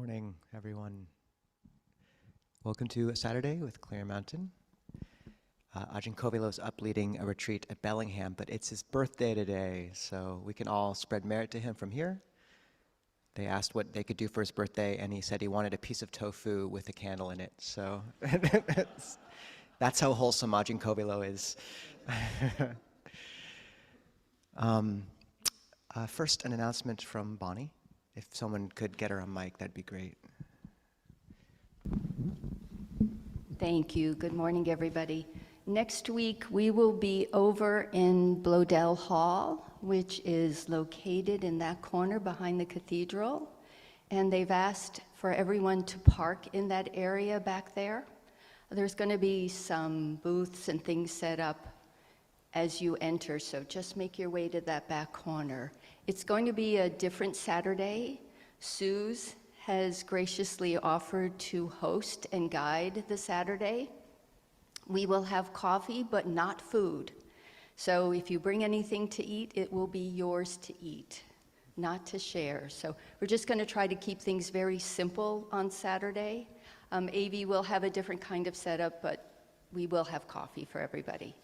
Morning, everyone. Welcome to a Saturday with Clear Mountain. Ajahn Kovilo's up leading a retreat at Bellingham, but it's his birthday today, so we can all spread merit to him from here. They asked what they could do for his birthday, and he said he wanted a piece of tofu with a candle in it, so that's how wholesome Ajahn Kovilo is. First, an announcement from Bonnie. If someone could get her on mic, that'd be great. Thank you. Good morning, everybody. Next week, we will be over in Blodell Hall, which is located in that corner behind the cathedral. And they've asked for everyone to park in that area back there. There's going to be some booths and things set up as you enter, so just make your way to that back corner. It's going to be a different Saturday. Suze has graciously offered to host and guide the Saturday. We will have coffee, but not food. So if you bring anything to eat, it will be yours to eat, not to share. So we're just going to try to keep things very simple on Saturday. AV will have a different kind of setup, but we will have coffee for everybody.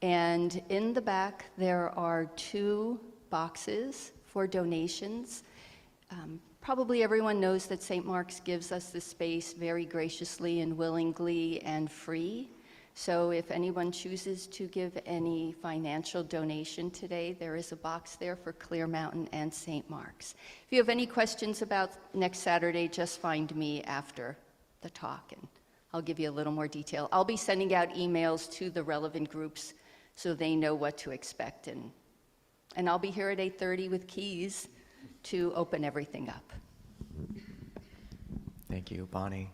And in the back, there are 2 boxes for donations. Probably everyone knows that St. Mark's gives us the space very graciously and willingly and free. So if anyone chooses to give any financial donation today, there is a box there for Clear Mountain and St. Mark's. If you have any questions about next Saturday, just find me after the talk and I'll give you a little more detail. I'll be sending out emails to the relevant groups so they know what to expect. And I'll be here at 8:30 with keys to open everything up. Thank you, Bonnie.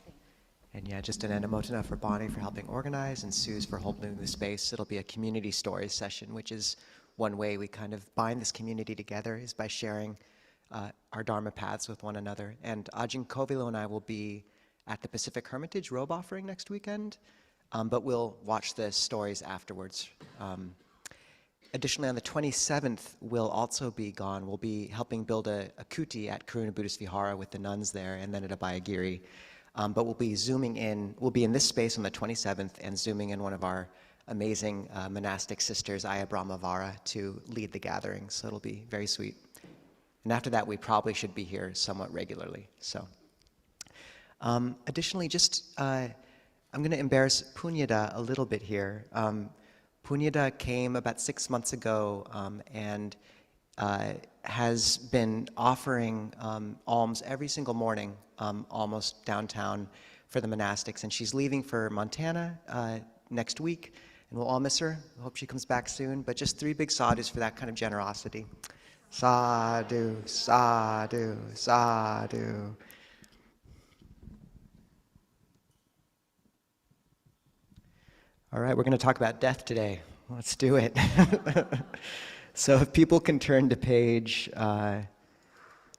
And yeah, just an anamotana for Bonnie for helping organize and Suze for holding the space. It'll be a community stories session, which is one way we kind of bind this community together is by sharing our Dharma paths with one another. And Ajahn Kovilo and I will be at the Pacific Hermitage robe offering next weekend, but we'll watch the stories afterwards. Additionally, on the 27th, we'll also be gone. We'll be helping build a kuti at Karuna Buddhist Vihara with the nuns there, and then at Abhayagiri. But we'll be zooming in. We'll be in this space on the 27th and zooming in one of our amazing monastic sisters, Aya Brahmavara, to lead the gathering. So it'll be very sweet. And after that, we probably should be here somewhat regularly. So, additionally, I'm going to embarrass Punyada a little bit here. Punyada came about 6 months ago and has been offering alms every single morning, almost downtown for the monastics. And she's leaving for Montana next week, and we'll all miss her. I hope she comes back soon. But just 3 big sadhus for that kind of generosity. Sadhu, sadhu, sadhu. All right, we're going to talk about death today. Let's do it. So if people can turn to page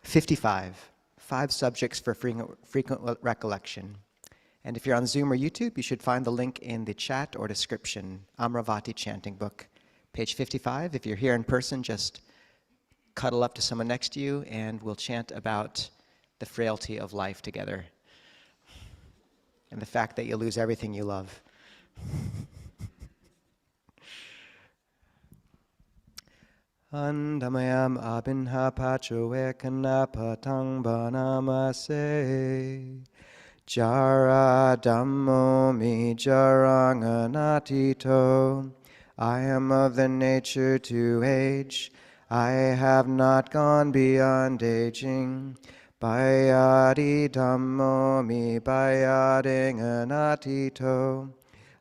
55, 5 subjects for frequent recollection. And if you're on Zoom or YouTube, you should find the link in the chat or description, Amravati Chanting Book, page 55. If you're here in person, just cuddle up to someone next to you and we'll chant about the frailty of life together and the fact that you lose everything you love. Andamayam abinha pachoe kanapatang banamase Jara dhammo mi jaranganatito. I am of the nature to age. I have not gone beyond aging. Bayadi dhammo mi bayading anatito.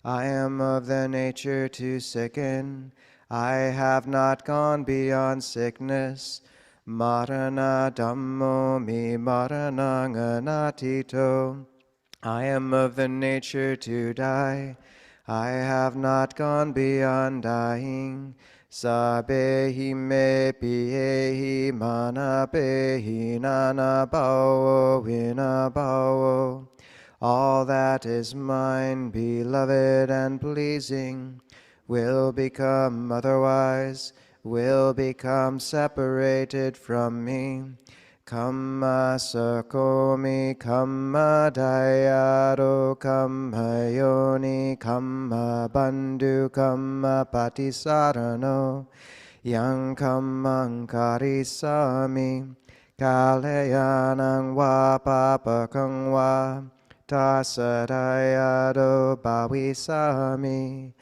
I am of the nature to sicken. I have not gone beyond sickness. Marana dhammo mi maranang anatito. I am of the nature to die. I have not gone beyond dying. Sabehi me piyehi mana behi nana bao vina bao. All that is mine, beloved and pleasing, will become otherwise, will become separated from me. Kamma sakomi kamma dayado kamma yoni kamma bandhu kamma patisarano yang kammang karisami kalayanang wa papakang wa tasadayado bhavisami.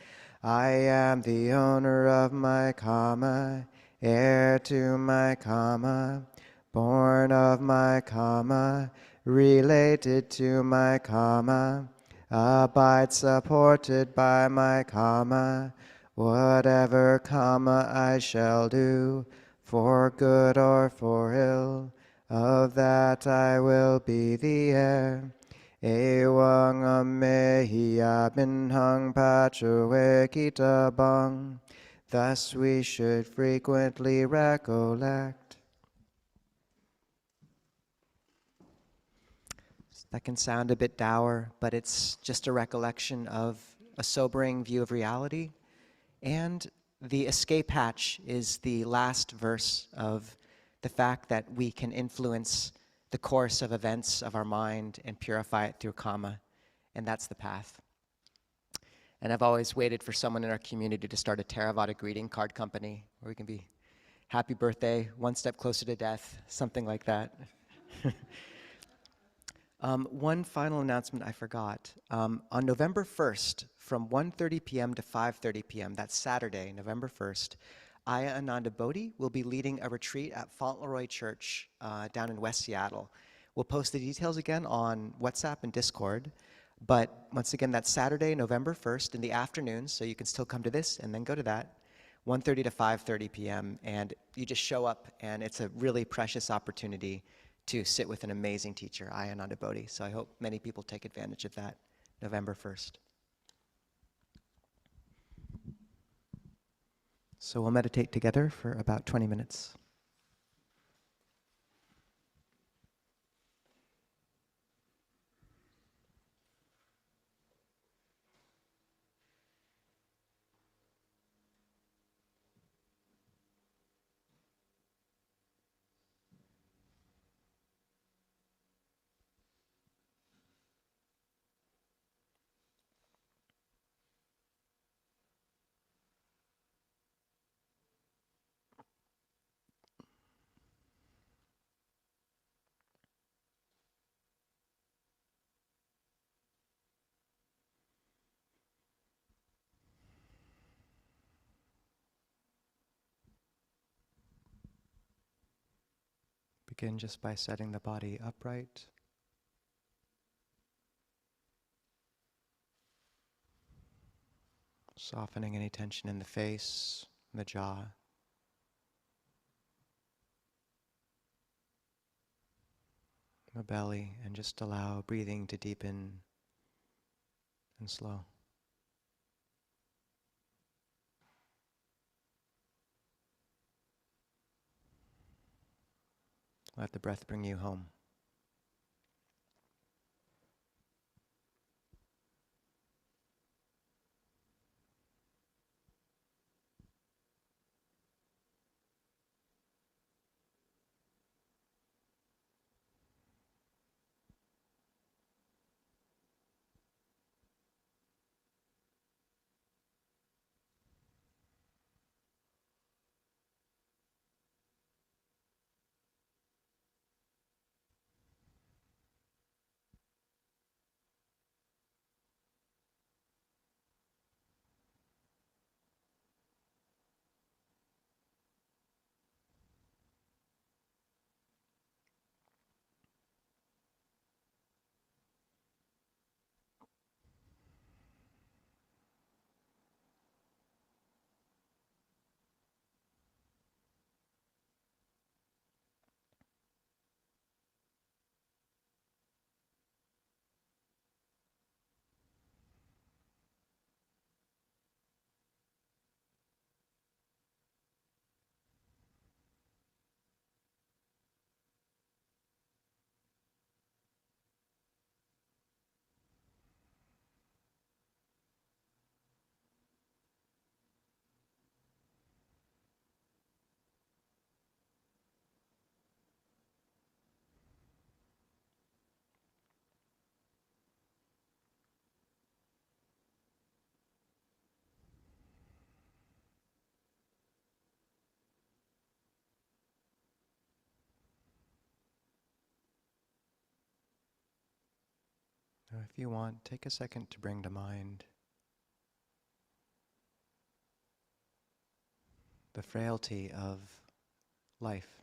I am the owner of my karma, heir to my karma, born of my karma, related to my karma, abide supported by my karma. Whatever karma I shall do, for good or for ill, of that I will be the heir. Ewang amehiya binhang pachoe kitabang. Thus we should frequently recollect. That can sound a bit dour, but it's just a recollection of a sobering view of reality. And the escape hatch is the last verse of the fact that we can influence the course of events of our mind and purify it through karma. And that's the path. And I've always waited for someone in our community to start a Theravada greeting card company where we can be happy birthday, one step closer to death, something like that. One final announcement I forgot. On November 1st, from 1:30 p.m. to 5:30 p.m., that's Saturday, November 1st, Aya Ananda Bodhi will be leading a retreat at Fauntleroy Church down in West Seattle. We'll post the details again on WhatsApp and Discord. But once again, that's Saturday, November 1st in the afternoon, so you can still come to this and then go to that, 1:30 to 5:30 p.m., and you just show up, and it's a really precious opportunity to sit with an amazing teacher, Aya Ananda Bodhi. So I hope many people take advantage of that, November 1st. So we'll meditate together for about 20 minutes. Begin just by setting the body upright. Softening any tension in the face, the jaw. The belly, and just allow breathing to deepen and slow. Let the breath bring you home. if you want, take a second to bring to mind the frailty of life.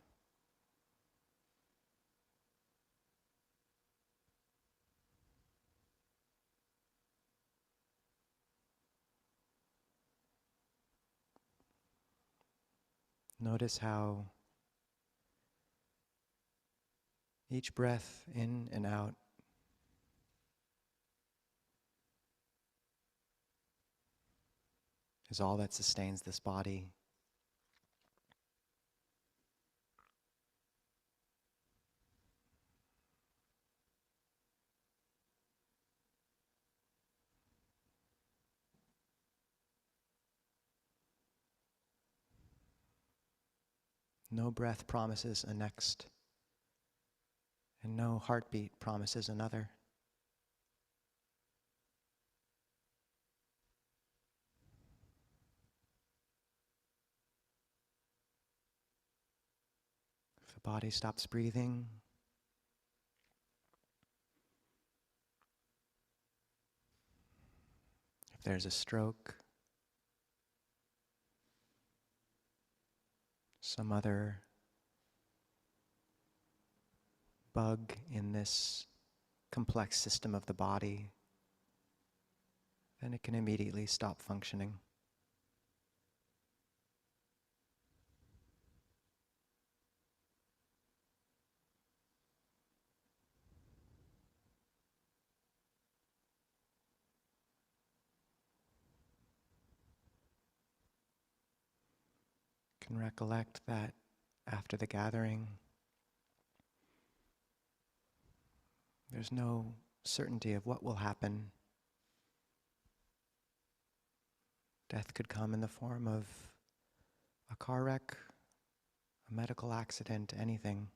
Notice how each breath in and out is all that sustains this body. No breath promises a next, and no heartbeat promises another. If the body stops breathing, if there's a stroke, some other bug in this complex system of the body, then it can immediately stop functioning. You can recollect that after the gathering, there's no certainty of what will happen. Death could come in the form of a car wreck, a medical accident, anything.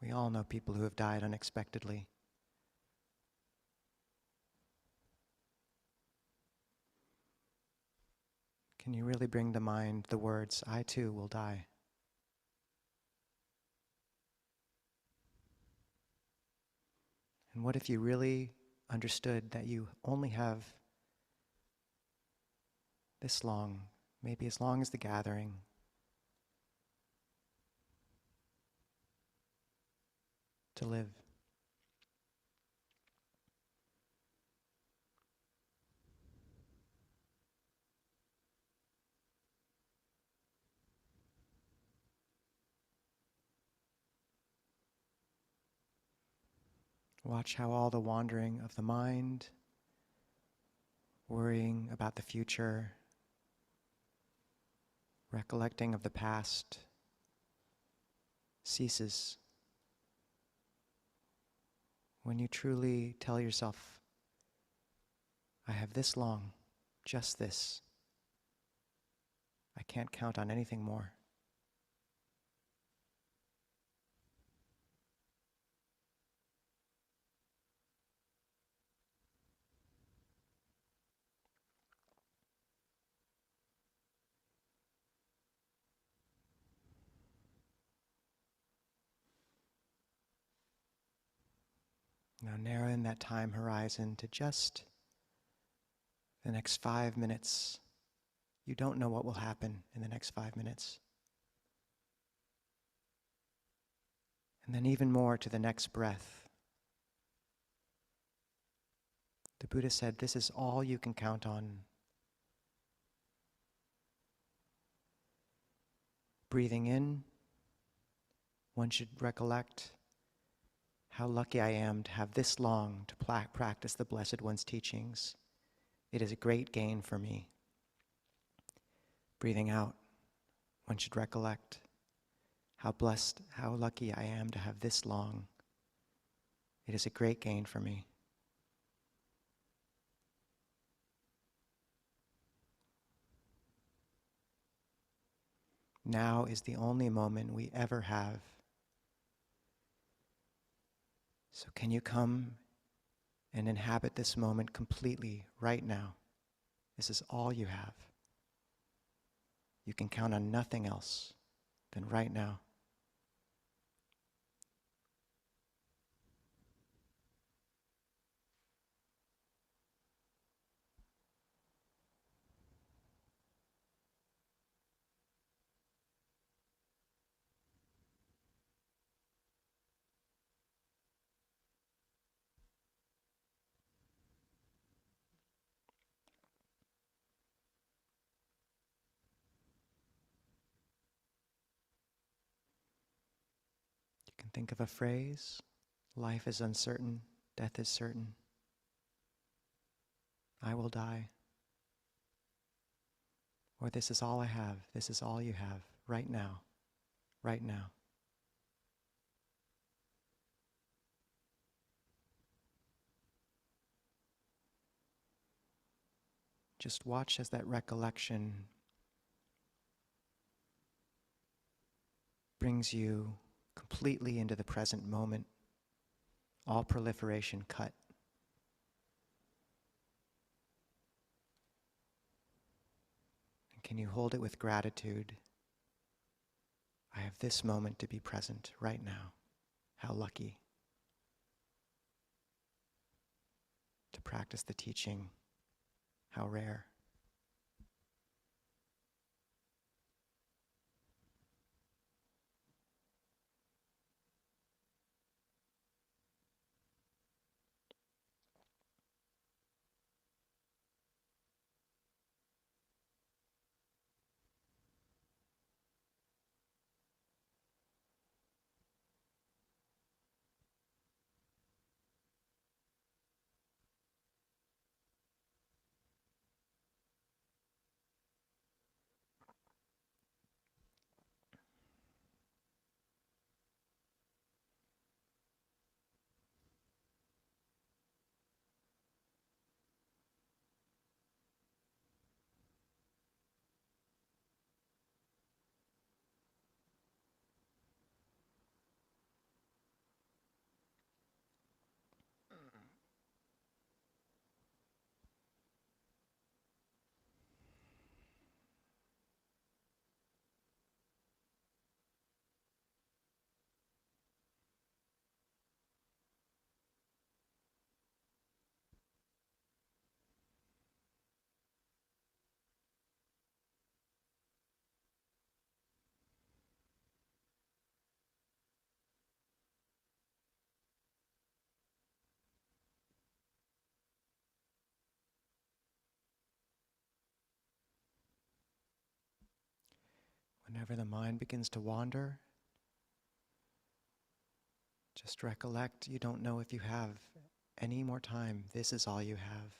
We all know people who have died unexpectedly. Can you really bring to mind the words, "I too will die"? And what if you really understood that you only have this long, maybe as long as the gathering, to live? Watch how all the wandering of the mind, worrying about the future, recollecting of the past, ceases when you truly tell yourself, I have this long, just this. I can't count on anything more. Now narrow in that time horizon to just the next 5 minutes. You don't know what will happen in the next 5 minutes. And then even more to the next breath. The Buddha said, this is all you can count on. Breathing in, one should recollect how lucky I am to have this long to practice the Blessed One's teachings. It is a great gain for me. Breathing out, one should recollect how blessed, how lucky I am to have this long. It is a great gain for me. Now is the only moment we ever have. So can you come and inhabit this moment completely right now? This is all you have. You can count on nothing else than right now. And think of a phrase: life is uncertain, death is certain. I will die. Or this is all I have, this is all you have, right now, right now. Just watch as that recollection brings you completely into the present moment, all proliferation cut. And can you hold it with gratitude? I have this moment to be present right now. How lucky to practice the teaching. How rare. Whenever the mind begins to wander, just recollect you don't know if you have any more time. This is all you have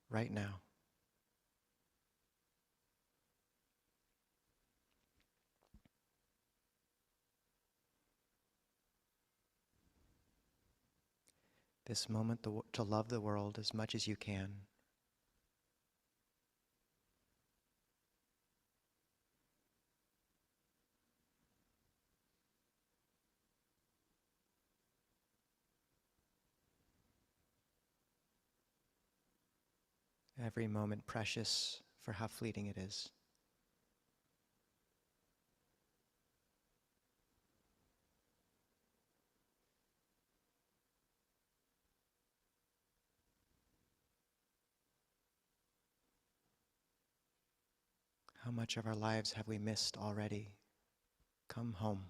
right now. This moment to love the world as much as you can. Every moment precious for how fleeting it is. How much of our lives have we missed already? Come home.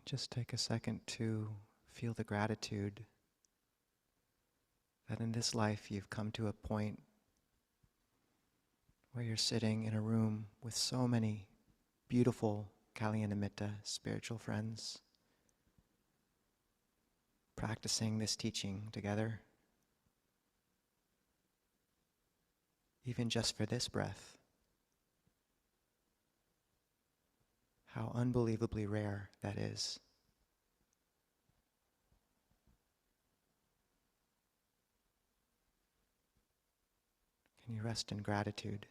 Just take a second to feel the gratitude that in this life you've come to a point where you're sitting in a room with so many beautiful Kalyanamitta spiritual friends, practicing this teaching together, even just for this breath. How unbelievably rare that is. Can you rest in gratitude?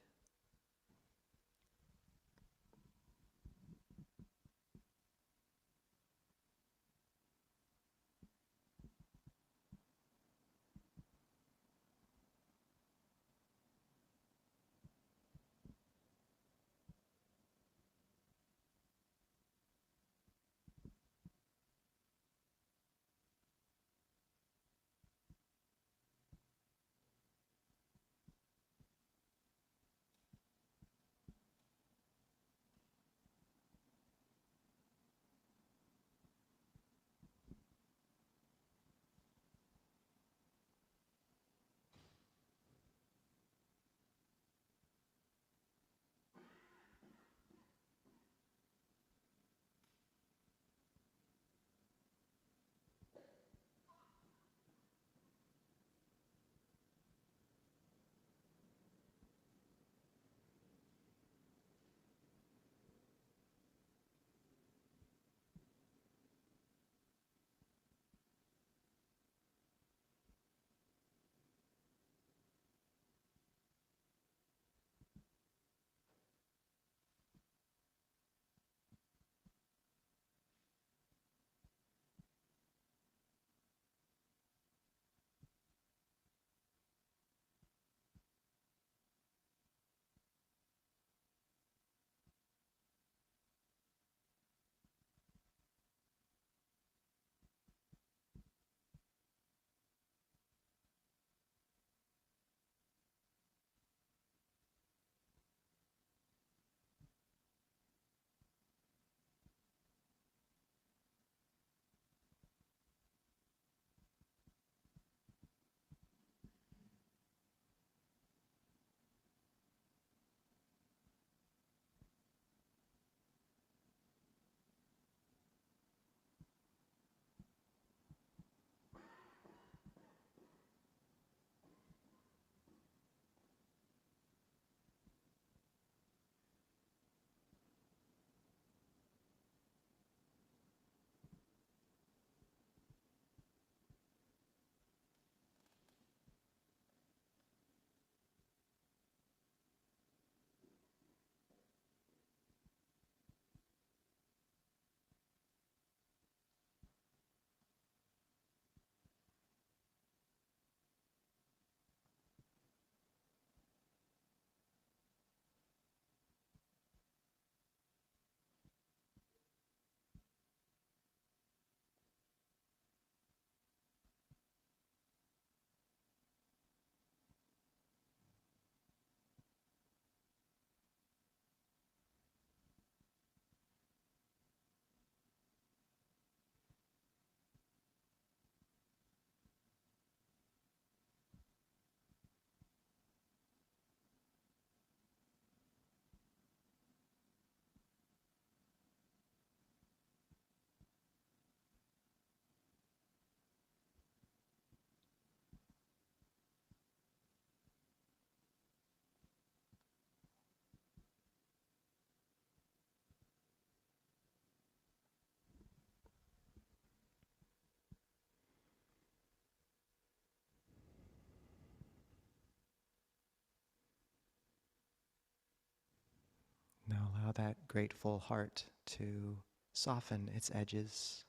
Now allow that grateful heart to soften its edges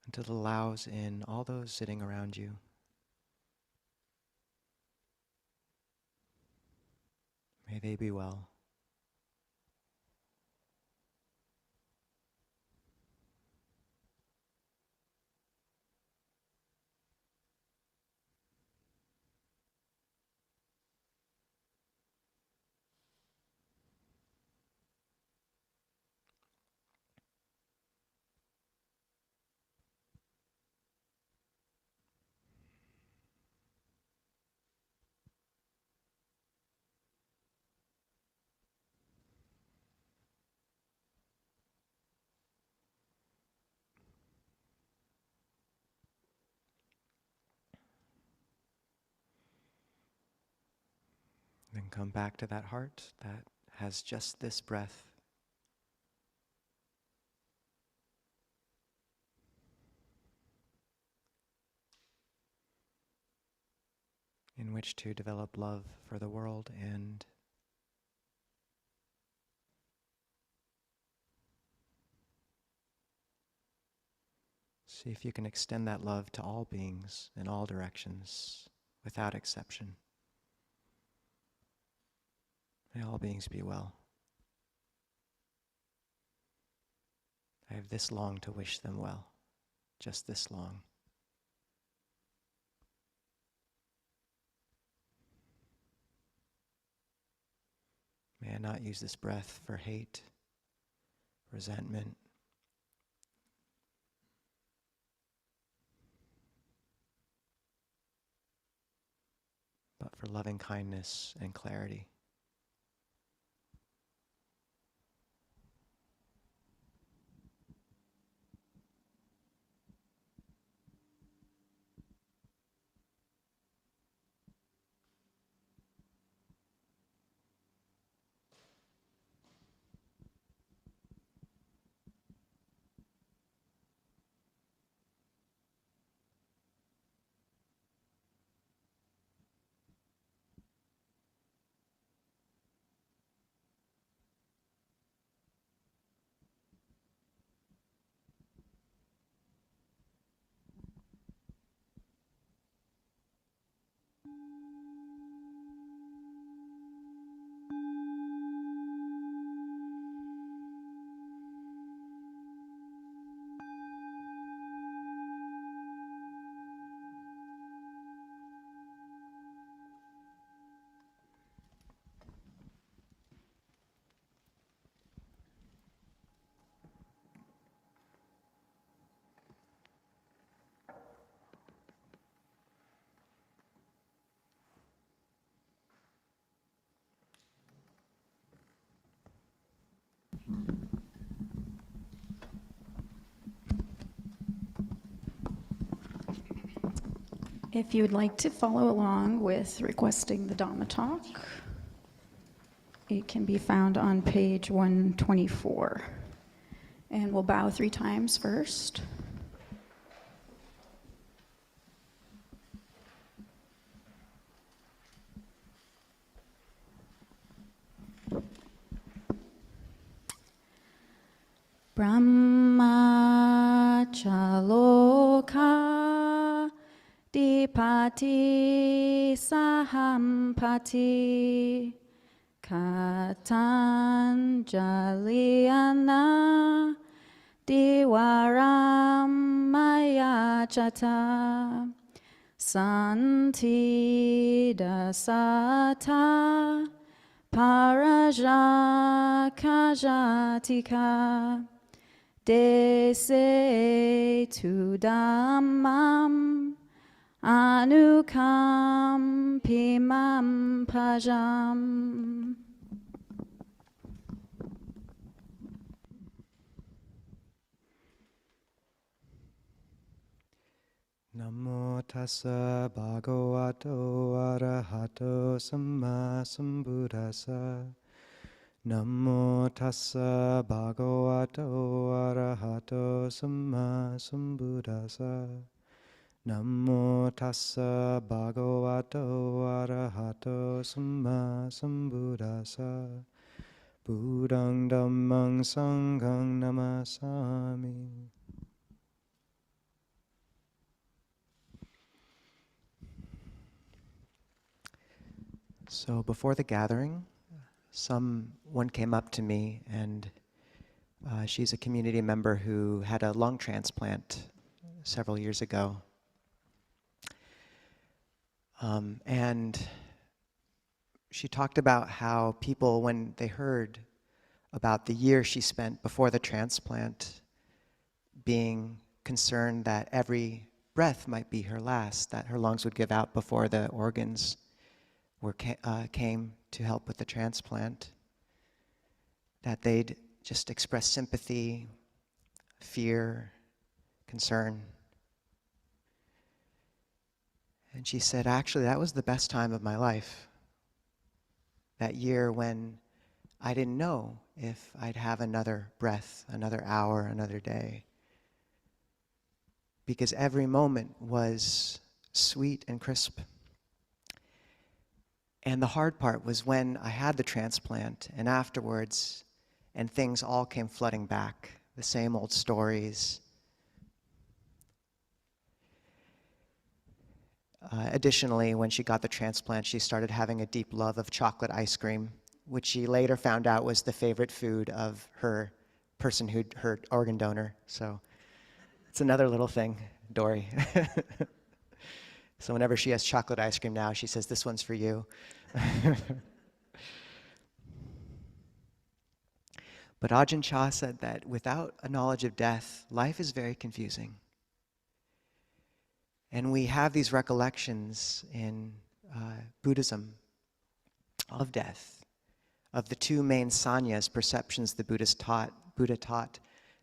until it allows in all those sitting around you. May they be well. And come back to that heart that has just this breath. In which to develop love for the world and see if you can extend that love to all beings in all directions without exception. May all beings be well. I have this long to wish them well, just this long. May I not use this breath for hate, resentment, but for loving kindness and clarity. If you would like to follow along with requesting the Dhamma talk, it can be found on page 124. And we'll bow 3 times first. Brahmachaloka dipati sahampati katanjaliana diwaram mayachata santi dasata parajakajatika dese tu dhammam anukam pimam pajam. Namo tassa bhagavato arahato samma sambuddhassa. Namo tassa bhagavato arahato samma sambuddhassa. Namo tassa bhagavato arahato samma sambuddhassa. Buddhang dhammang sanghang namasami. So before the gathering, someone came up to me, and she's a community member who had a lung transplant several years ago. And she talked about how people, when they heard about the year she spent before the transplant, being concerned that every breath might be her last, that her lungs would give out before the organs came to help with the transplant, that they'd just express sympathy, fear, concern. And she said, actually, that was the best time of my life. that year when I didn't know if I'd have another breath, another hour, another day. Because every moment was sweet and crisp. And the hard part was when I had the transplant and afterwards, and things all came flooding back, the same old stories. Additionally, when she got the transplant, she started having a deep love of chocolate ice cream, which she later found out was the favorite food of her organ donor. So it's another little thing, Dory. So whenever she has chocolate ice cream now, she says, "This one's for you." But Ajahn Chah said that without a knowledge of death, life is very confusing. And we have these recollections in Buddhism of death, of the two main sannyas, perceptions the Buddha taught.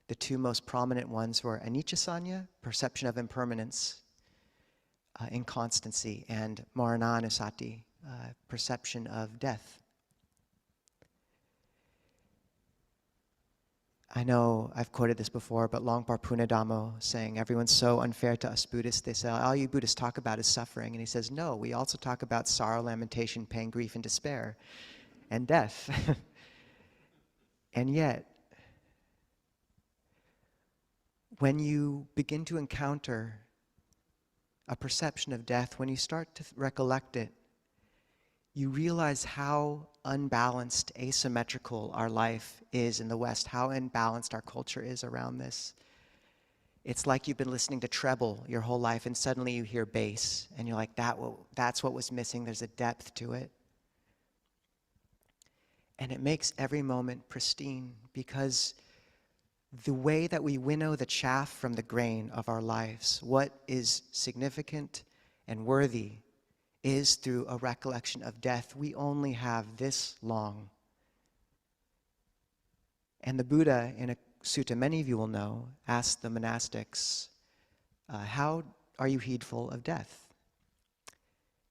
The two most prominent ones were anicca sanya, perception of impermanence, inconstancy, and marananusati, perception of death. I know I've quoted this before, but Longpa Punadamo saying, everyone's so unfair to us Buddhists. They say, all you Buddhists talk about is suffering. And he says, no, we also talk about sorrow, lamentation, pain, grief, and despair, and death. And yet, when you begin to encounter a perception of death, when you start to recollect it, you realize how unbalanced, asymmetrical our life is in the West, how imbalanced our culture is around this. It's like you've been listening to treble your whole life and suddenly you hear bass and you're like, that's what was missing, there's a depth to it. And it makes every moment pristine because the way that we winnow the chaff from the grain of our lives, what is significant and worthy, is through a recollection of death. We only have this long. And the Buddha, in a sutta many of you will know, asked the monastics, how are you heedful of death?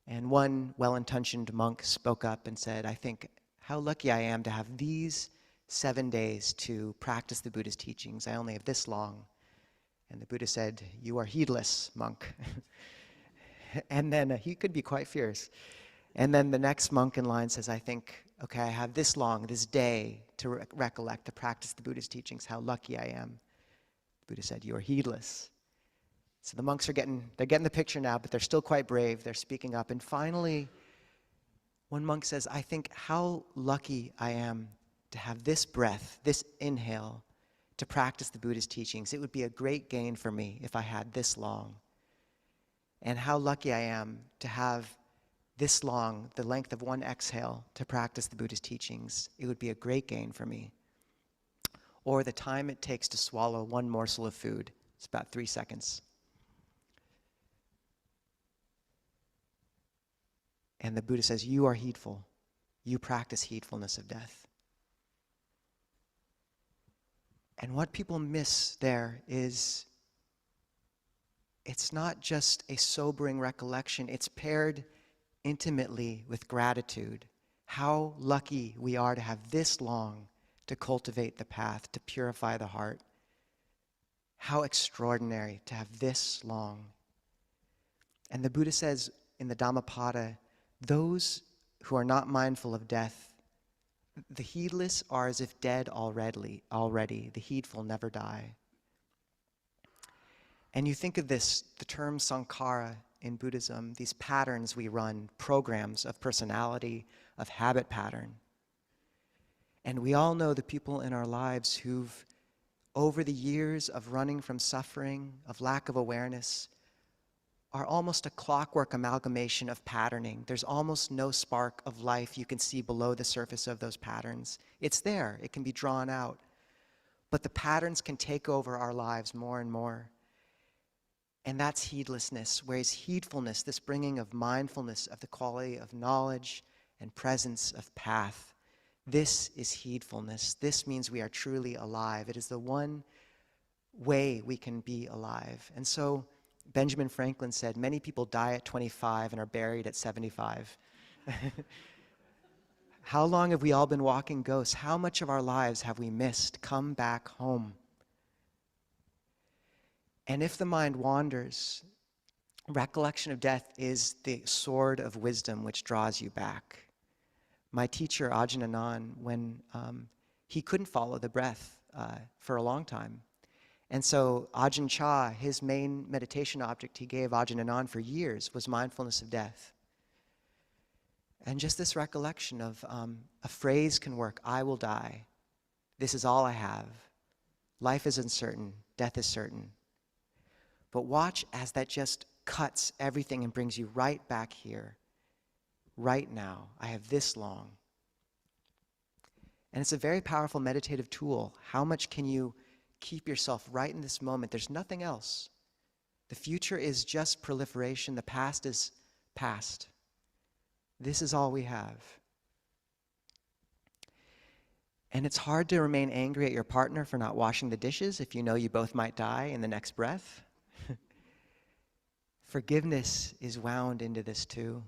And one well-intentioned monk spoke up and said, I think how lucky I am to have these 7 days to practice the Buddha's teachings. I only have this long. And the Buddha said, you are heedless, monk. And then he could be quite fierce. And then the next monk in line says, I think, okay, I have this long, this day to recollect, to practice the Buddha's teachings, how lucky I am. The Buddha said, you are heedless. So the monks they're getting the picture now, but they're still quite brave. They're speaking up. And finally, one monk says, I think how lucky I am to have this breath, this inhale, to practice the Buddha's teachings. It would be a great gain for me if I had this long. And how lucky I am to have this long, the length of one exhale, to practice the Buddha's teachings. It would be a great gain for me. Or the time it takes to swallow one morsel of food. It's about 3 seconds. And the Buddha says, you are heedful. You practice heedfulness of death. And what people miss there is it's not just a sobering recollection, it's paired intimately with gratitude. How lucky we are to have this long to cultivate the path, to purify the heart. How extraordinary to have this long. And the Buddha says in the Dhammapada, those who are not mindful of death, the heedless are as if dead already. The heedful never die. And you think of this, the term sankhara in Buddhism, these patterns we run, programs of personality, of habit pattern. And we all know the people in our lives who've, over the years of running from suffering, of lack of awareness, are almost a clockwork amalgamation of patterning. There's almost no spark of life you can see below the surface of those patterns. It's there, it can be drawn out. But the patterns can take over our lives more and more. And that's heedlessness, whereas heedfulness, this bringing of mindfulness of the quality of knowledge and presence of path, this is heedfulness. This means we are truly alive. It is the one way we can be alive. And so Benjamin Franklin said, many people die at 25 and are buried at 75. How long have we all been walking ghosts? How much of our lives have we missed? Come back home. And if the mind wanders, recollection of death is the sword of wisdom which draws you back. My teacher, Ajahn Anan, when he couldn't follow the breath for a long time. And so Ajahn Chah, his main meditation object he gave Ajahn Anan for years was mindfulness of death. And just this recollection of a phrase can work, I will die. This is all I have. Life is uncertain. Death is certain. But watch as that just cuts everything and brings you right back here. Right now. I have this long. And it's a very powerful meditative tool. How much can you keep yourself right in this moment? There's nothing else. The future is just proliferation. The past is past. This is all we have. And it's hard to remain angry at your partner for not washing the dishes if you know you both might die in the next breath. Forgiveness is wound into this too.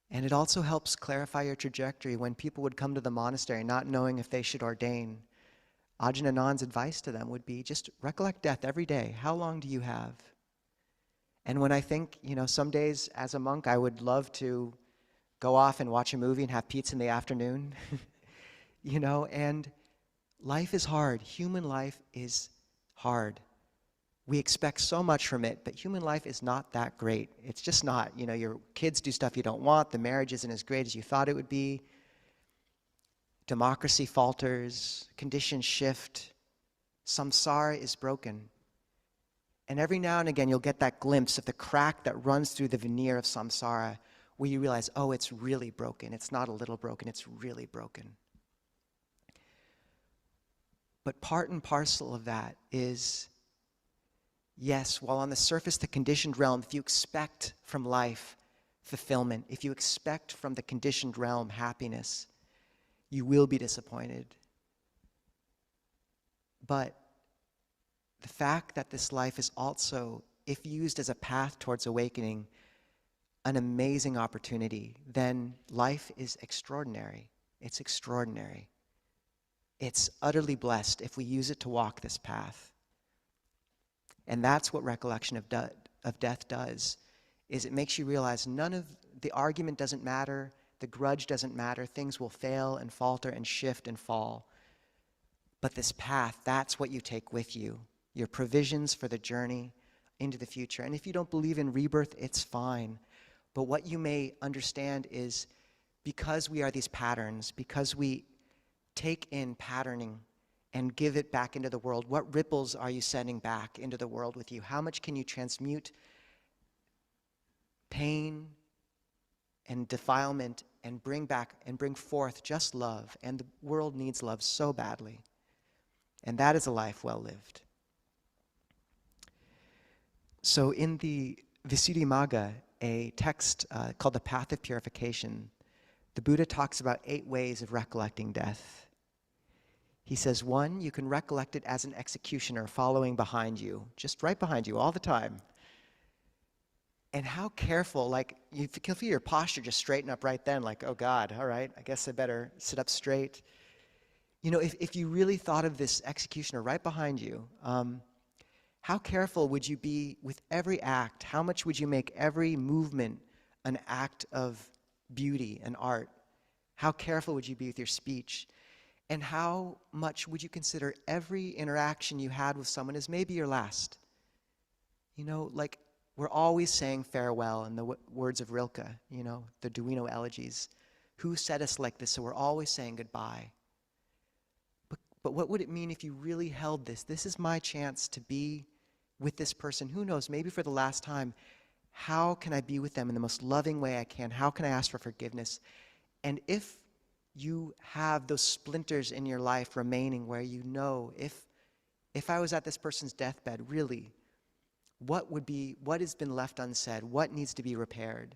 And it also helps clarify your trajectory. When people would come to the monastery not knowing if they should ordain, Ajahn Anand's advice to them would be just recollect death every day. How long do you have? And when I think, some days as a monk I would love to go off and watch a movie and have pizza in the afternoon, and life is hard. Human life is hard. We expect so much from it, but human life is not that great. It's just not. Your kids do stuff you don't want. The marriage isn't as great as you thought it would be. Democracy falters. Conditions shift. Samsara is broken. And every now and again, you'll get that glimpse of the crack that runs through the veneer of samsara where you realize, oh, it's really broken. It's not a little broken. It's really broken. But part and parcel of that is, yes, while on the surface, the conditioned realm, if you expect from life fulfillment, if you expect from the conditioned realm happiness, you will be disappointed. But the fact that this life is also, if used as a path towards awakening, an amazing opportunity, then life is extraordinary. It's extraordinary. It's utterly blessed if we use it to walk this path. And that's what recollection of death does, is it makes you realize none of the argument doesn't matter, the grudge doesn't matter, things will fail and falter and shift and fall. But this path, that's what you take with you, your provisions for the journey into the future. And if you don't believe in rebirth, it's fine. But what you may understand is because we are these patterns, because we take in patterning and give it back into the world, what ripples are you sending back into the world with you? How much can you transmute pain and defilement and bring back and bring forth just love? And the world needs love so badly. And that is a life well lived. So in the Visuddhimagga, a text called The Path of Purification, the Buddha talks about 8 ways of recollecting death. He says, 1, you can recollect it as an executioner following behind you, just right behind you all the time. And how careful, you can feel your posture just straighten up right then, oh God, all right, I guess I better sit up straight. If you really thought of this executioner right behind you, how careful would you be with every act? How much would you make every movement an act of beauty and art? How careful would you be with your speech? And how much would you consider every interaction you had with someone as maybe your last? We're always saying farewell in the words of Rilke, the Duino elegies. Who said us like this? So we're always saying goodbye. But what would it mean if you really held this? This is my chance to be with this person. Who knows, maybe for the last time. How can I be with them in the most loving way I can? How can I ask for forgiveness? And if you have those splinters in your life remaining where if I was at this person's deathbed, really, what has been left unsaid? What needs to be repaired?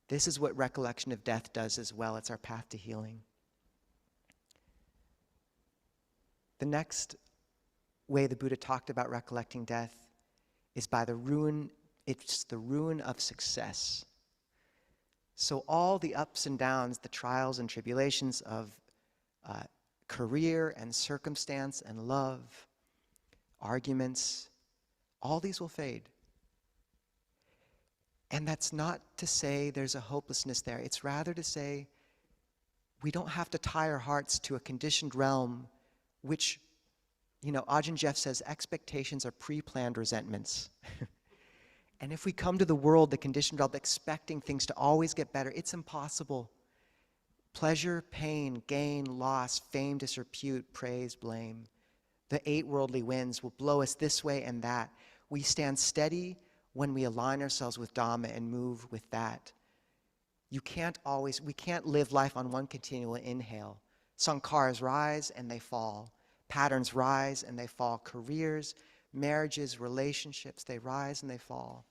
This is what recollection of death does as well. It's our path to healing. The next way the Buddha talked about recollecting death is by it's the ruin of success. So all the ups and downs, the trials and tribulations of career and circumstance and love, arguments, all these will fade. And that's not to say there's a hopelessness there. It's rather to say we don't have to tie our hearts to a conditioned realm, which, Ajahn Jeff says expectations are pre-planned resentments. And if we come to the world, the conditioned realm, expecting things to always get better, it's impossible. Pleasure, pain, gain, loss, fame, disrepute, praise, blame. The 8 worldly winds will blow us this way and that. We stand steady when we align ourselves with Dhamma and move with that. We can't live life on one continual inhale. Sankharas rise and they fall. Patterns rise and they fall. Careers, marriages, relationships, they rise and they fall.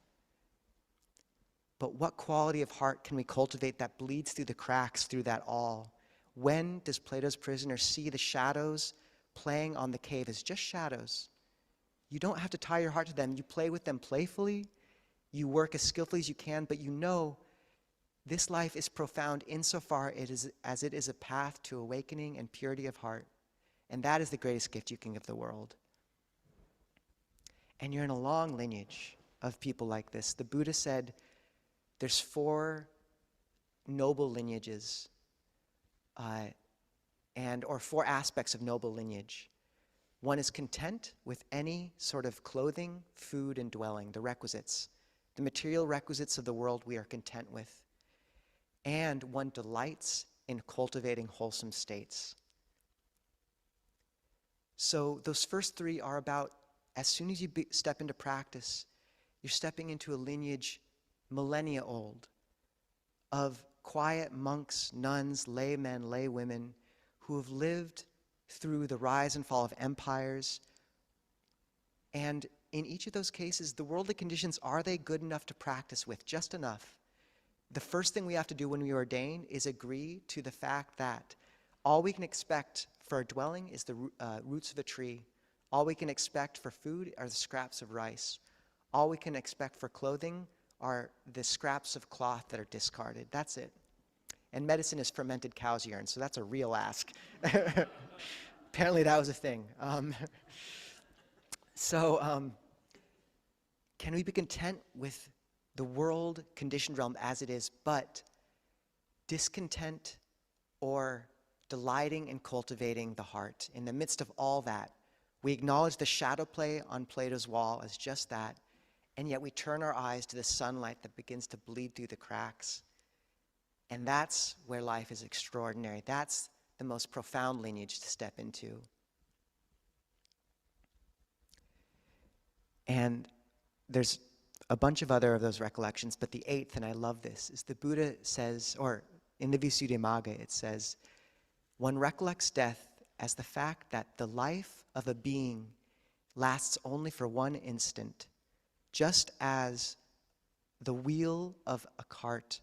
But what quality of heart can we cultivate that bleeds through the cracks through that all? When does Plato's prisoner see the shadows playing on the cave as just shadows? You don't have to tie your heart to them. You play with them playfully. You work as skillfully as you can, but you know this life is profound insofar as it is a path to awakening and purity of heart. And that is the greatest gift you can give the world. And you're in a long lineage of people like this. The Buddha said there's 4 noble lineages, or 4 aspects of noble lineage. One is content with any sort of clothing, food, and dwelling, the requisites. The material requisites of the world we are content with. And one delights in cultivating wholesome states. So those first 3 are about, as soon as you step into practice, you're stepping into a lineage millennia old of quiet monks, nuns, laymen, laywomen who have lived through the rise and fall of empires. And in each of those cases, the worldly conditions, are they good enough to practice with? Just enough. The first thing we have to do when we ordain is agree to the fact that all we can expect for a dwelling is the roots of a tree. All we can expect for food are the scraps of rice. All we can expect for clothing are the scraps of cloth that are discarded. That's it. And medicine is fermented cow's urine, so that's a real ask. Apparently that was a thing. Can we be content with the world conditioned realm as it is, but discontent or delighting in cultivating the heart? In the midst of all that, we acknowledge the shadow play on Plato's wall as just that, and yet we turn our eyes to the sunlight that begins to bleed through the cracks. And that's where life is extraordinary. That's the most profound lineage to step into. And there's a bunch of other of those recollections, but the 8th, and I love this, is the Buddha says, or in the Visuddhimagga it says, one recollects death as the fact that the life of a being lasts only for one instant, just as the wheel of a cart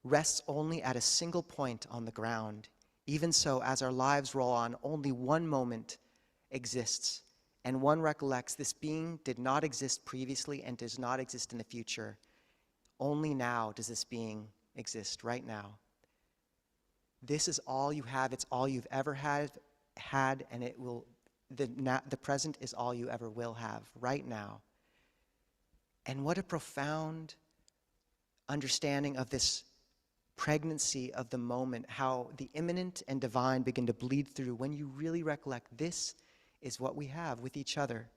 rests only at a single point on the ground. Even so, as our lives roll on, only one moment exists, and one recollects this being did not exist previously and does not exist in the future. Only now does this being exist, right now. This is all you have, it's all you've ever had, and it will, the present is all you ever will have, right now. And what a profound understanding of this pregnancy of the moment, how the immanent and divine begin to bleed through when you really recollect this is what we have with each other.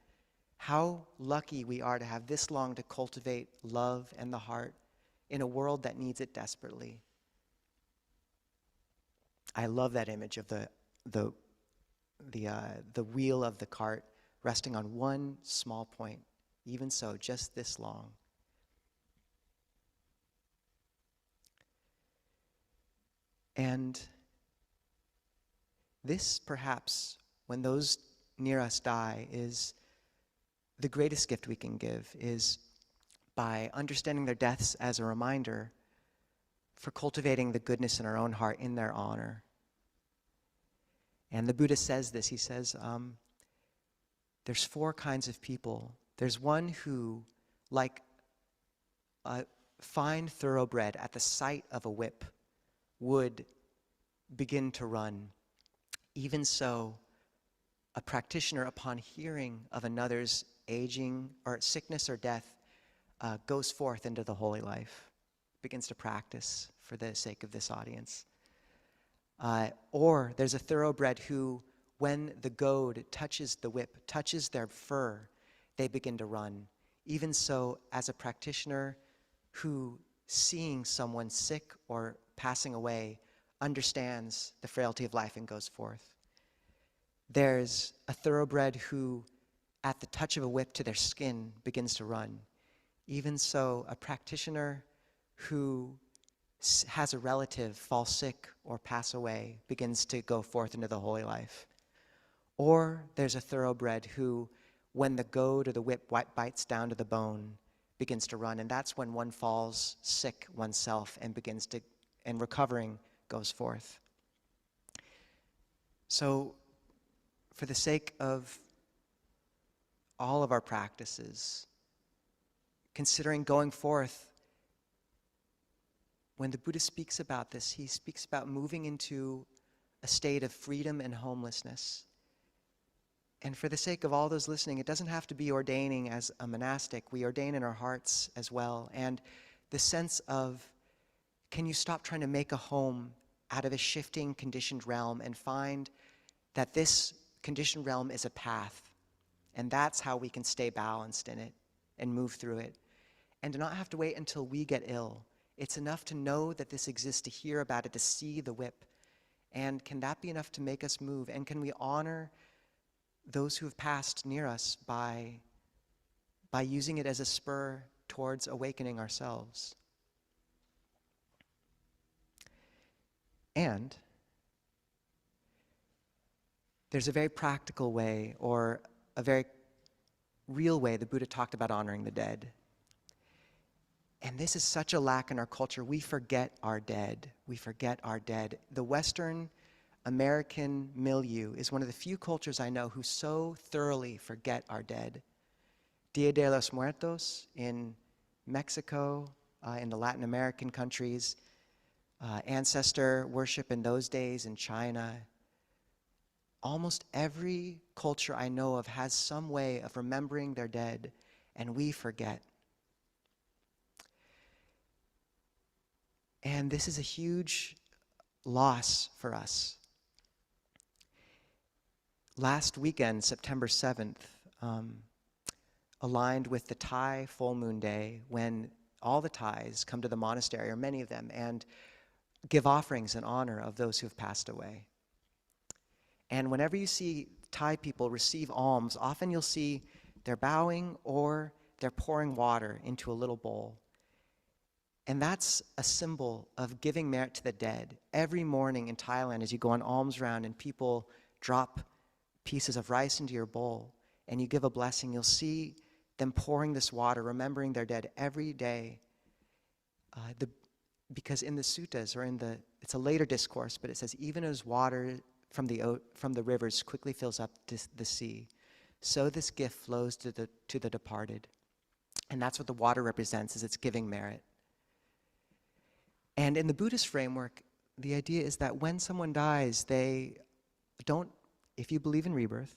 How lucky we are to have this long to cultivate love and the heart in a world that needs it desperately. I love that image of the wheel of the cart resting on one small point, even so, just this long. And this, perhaps, when those near us die, is the greatest gift we can give, is by understanding their deaths as a reminder for cultivating the goodness in our own heart in their honor. And the Buddha says this, he says, there's 4 kinds of people. There's one who, like a fine thoroughbred at the sight of a whip would begin to run, even so, a practitioner, upon hearing of another's aging or sickness or death, goes forth into the holy life, begins to practice for the sake of this audience. Or there's a thoroughbred who, when the goad touches the whip, touches their fur, they begin to run. Even so, as a practitioner who, seeing someone sick or passing away, understands the frailty of life and goes forth. There's a thoroughbred who, at the touch of a whip to their skin, begins to run. Even so, a practitioner who has a relative fall sick or pass away begins to go forth into the holy life. Or there's a thoroughbred who, when the goad or the whip bites down to the bone, begins to run, and that's when one falls sick oneself and begins to, and recovering goes forth. So, for the sake of all of our practices, considering going forth, when the Buddha speaks about this, he speaks about moving into a state of freedom and homelessness. And for the sake of all those listening, it doesn't have to be ordaining as a monastic. We ordain in our hearts as well. And the sense of, can you stop trying to make a home out of a shifting, conditioned realm and find that this conditioned realm is a path, and that's how we can stay balanced in it and move through it, and to not have to wait until we get ill. It's enough to know that this exists, to hear about it, to see the whip, and can that be enough to make us move? And can we honor those who have passed near us by using it as a spur towards awakening ourselves? And there's a very practical way, or a very real way the Buddha talked about honoring the dead. And this is such a lack in our culture. We forget our dead. We forget our dead. The Western American milieu is one of the few cultures I know who so thoroughly forget our dead. Dia de los Muertos in Mexico, in the Latin American countries, ancestor worship in those days in China. Almost every culture I know of has some way of remembering their dead, and we forget. And this is a huge loss for us. Last weekend, September 7th, aligned with the Thai full moon day, when all the Thais come to the monastery, or many of them, and give offerings in honor of those who have passed away. And whenever you see Thai people receive alms, often you'll see they're bowing or they're pouring water into a little bowl. And that's a symbol of giving merit to the dead. Every morning in Thailand, as you go on alms round and people drop pieces of rice into your bowl and you give a blessing, you'll see them pouring this water, remembering their dead every day. Because in the suttas, or it's a later discourse, but it says, even as water from the rivers quickly fills up the sea, so this gift flows to the departed. And that's what the water represents, is it's giving merit. And in the Buddhist framework, the idea is that when someone dies, they don't, if you believe in rebirth,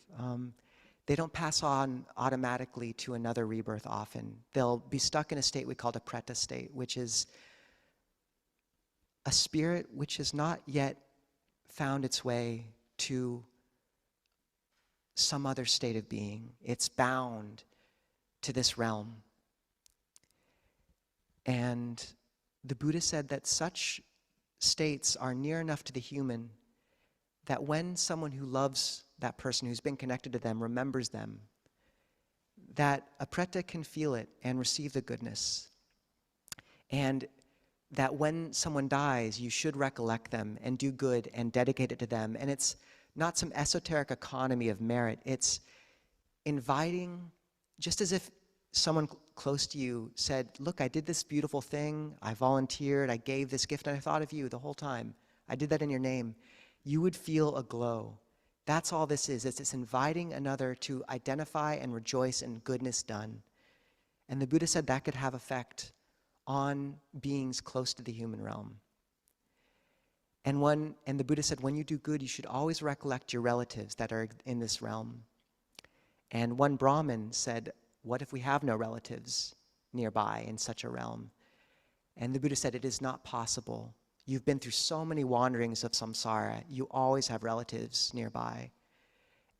they don't pass on automatically to another rebirth often. They'll be stuck in a state we call a preta state, which is a spirit which has not yet found its way to some other state of being. It's bound to this realm. And the Buddha said that such states are near enough to the human that when someone who loves that person, who's been connected to them, remembers them, that a preta can feel it and receive the goodness. And that when someone dies, you should recollect them and do good and dedicate it to them. And it's not some esoteric economy of merit. It's inviting, just as if someone close to you said, look, I did this beautiful thing, I volunteered, I gave this gift, and I thought of you the whole time. I did that in your name. You would feel a glow. That's all this is. It's inviting another to identify and rejoice in goodness done. And the Buddha said that could have effect on beings close to the human realm. And the Buddha said, when you do good, you should always recollect your relatives that are in this realm. And one Brahmin said, what if we have no relatives nearby in such a realm? And the Buddha said, it is not possible. You've been through so many wanderings of samsara. You always have relatives nearby.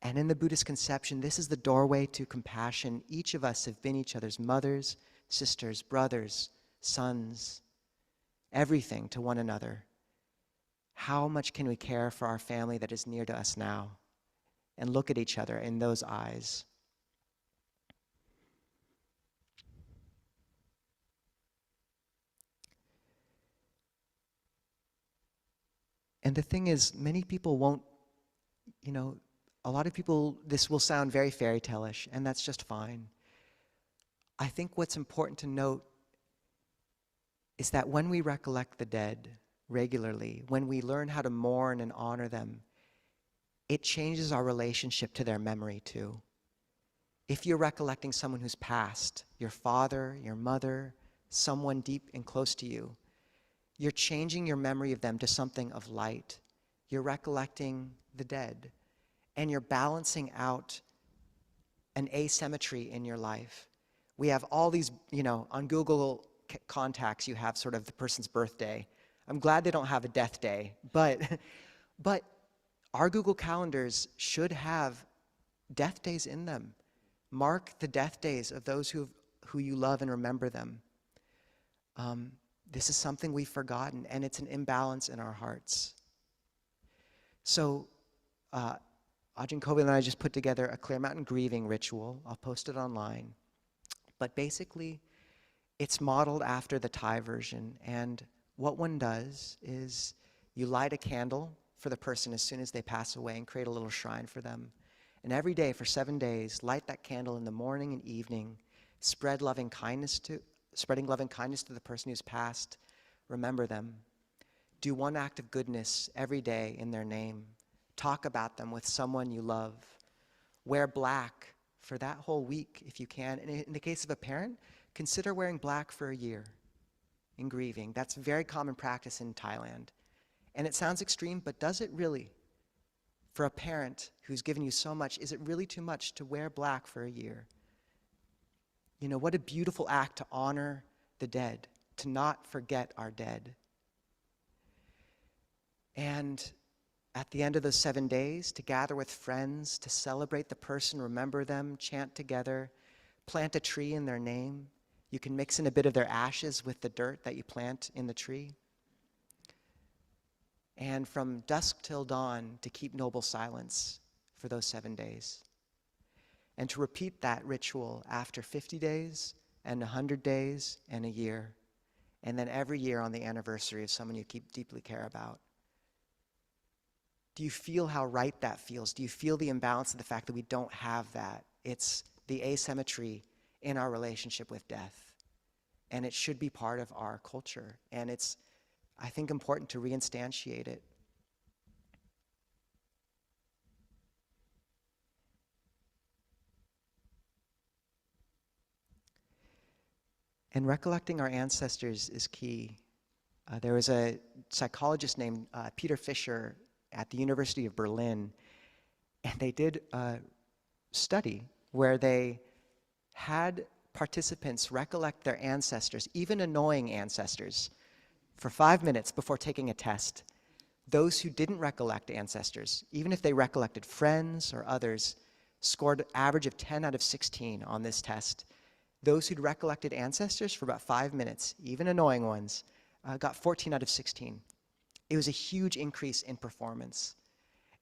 And in the Buddhist conception, this is the doorway to compassion. Each of us have been each other's mothers, sisters, brothers, sons, everything to one another. How much can we care for our family that is near to us now? And look at each other in those eyes. And the thing is, many people won't, a lot of people, this will sound very fairy tale-ish, and that's just fine. I think what's important to note is that when we recollect the dead regularly, when we learn how to mourn and honor them, it changes our relationship to their memory too. If you're recollecting someone who's passed, your father, your mother, someone deep and close to you, you're changing your memory of them to something of light. You're recollecting the dead, and you're balancing out an asymmetry in your life. We have all these, on Google contacts, you have sort of the person's birthday. I'm glad they don't have a death day, but our Google calendars should have death days in them. Mark the death days of those who you love and remember them. This is something we've forgotten, and it's an imbalance in our hearts. So, Ajahn Kovill and I just put together a Clear Mountain grieving ritual. I'll post it online. But basically, it's modeled after the Thai version. And what one does is you light a candle for the person as soon as they pass away and create a little shrine for them. And every day for 7 days, light that candle in the morning and evening, spreading loving kindness to the person who's passed. Remember them. Do one act of goodness every day in their name. Talk about them with someone you love. Wear black for that whole week if you can. And in the case of a parent, consider wearing black for a year in grieving. That's a very common practice in Thailand. And it sounds extreme, but does it really? For a parent who's given you so much, is it really too much to wear black for a year? What a beautiful act to honor the dead, to not forget our dead. And at the end of those 7 days, to gather with friends, to celebrate the person, remember them, chant together, plant a tree in their name. You can mix in a bit of their ashes with the dirt that you plant in the tree. And from dusk till dawn, to keep noble silence for those 7 days. And to repeat that ritual after 50 days and 100 days and a year. And then every year on the anniversary of someone you deeply care about. Do you feel how right that feels? Do you feel the imbalance of the fact that we don't have that? It's the asymmetry in our relationship with death. And it should be part of our culture. And it's, I think, important to reinstantiate it. And recollecting our ancestors is key. There was a psychologist named Peter Fisher at the University of Berlin, and they did a study where they had participants recollect their ancestors, even annoying ancestors, for 5 minutes before taking a test. Those who didn't recollect ancestors, even if they recollected friends or others, scored an average of 10 out of 16 on this test. Those who'd recollected ancestors for about 5 minutes, even annoying ones, got 14 out of 16. It was a huge increase in performance.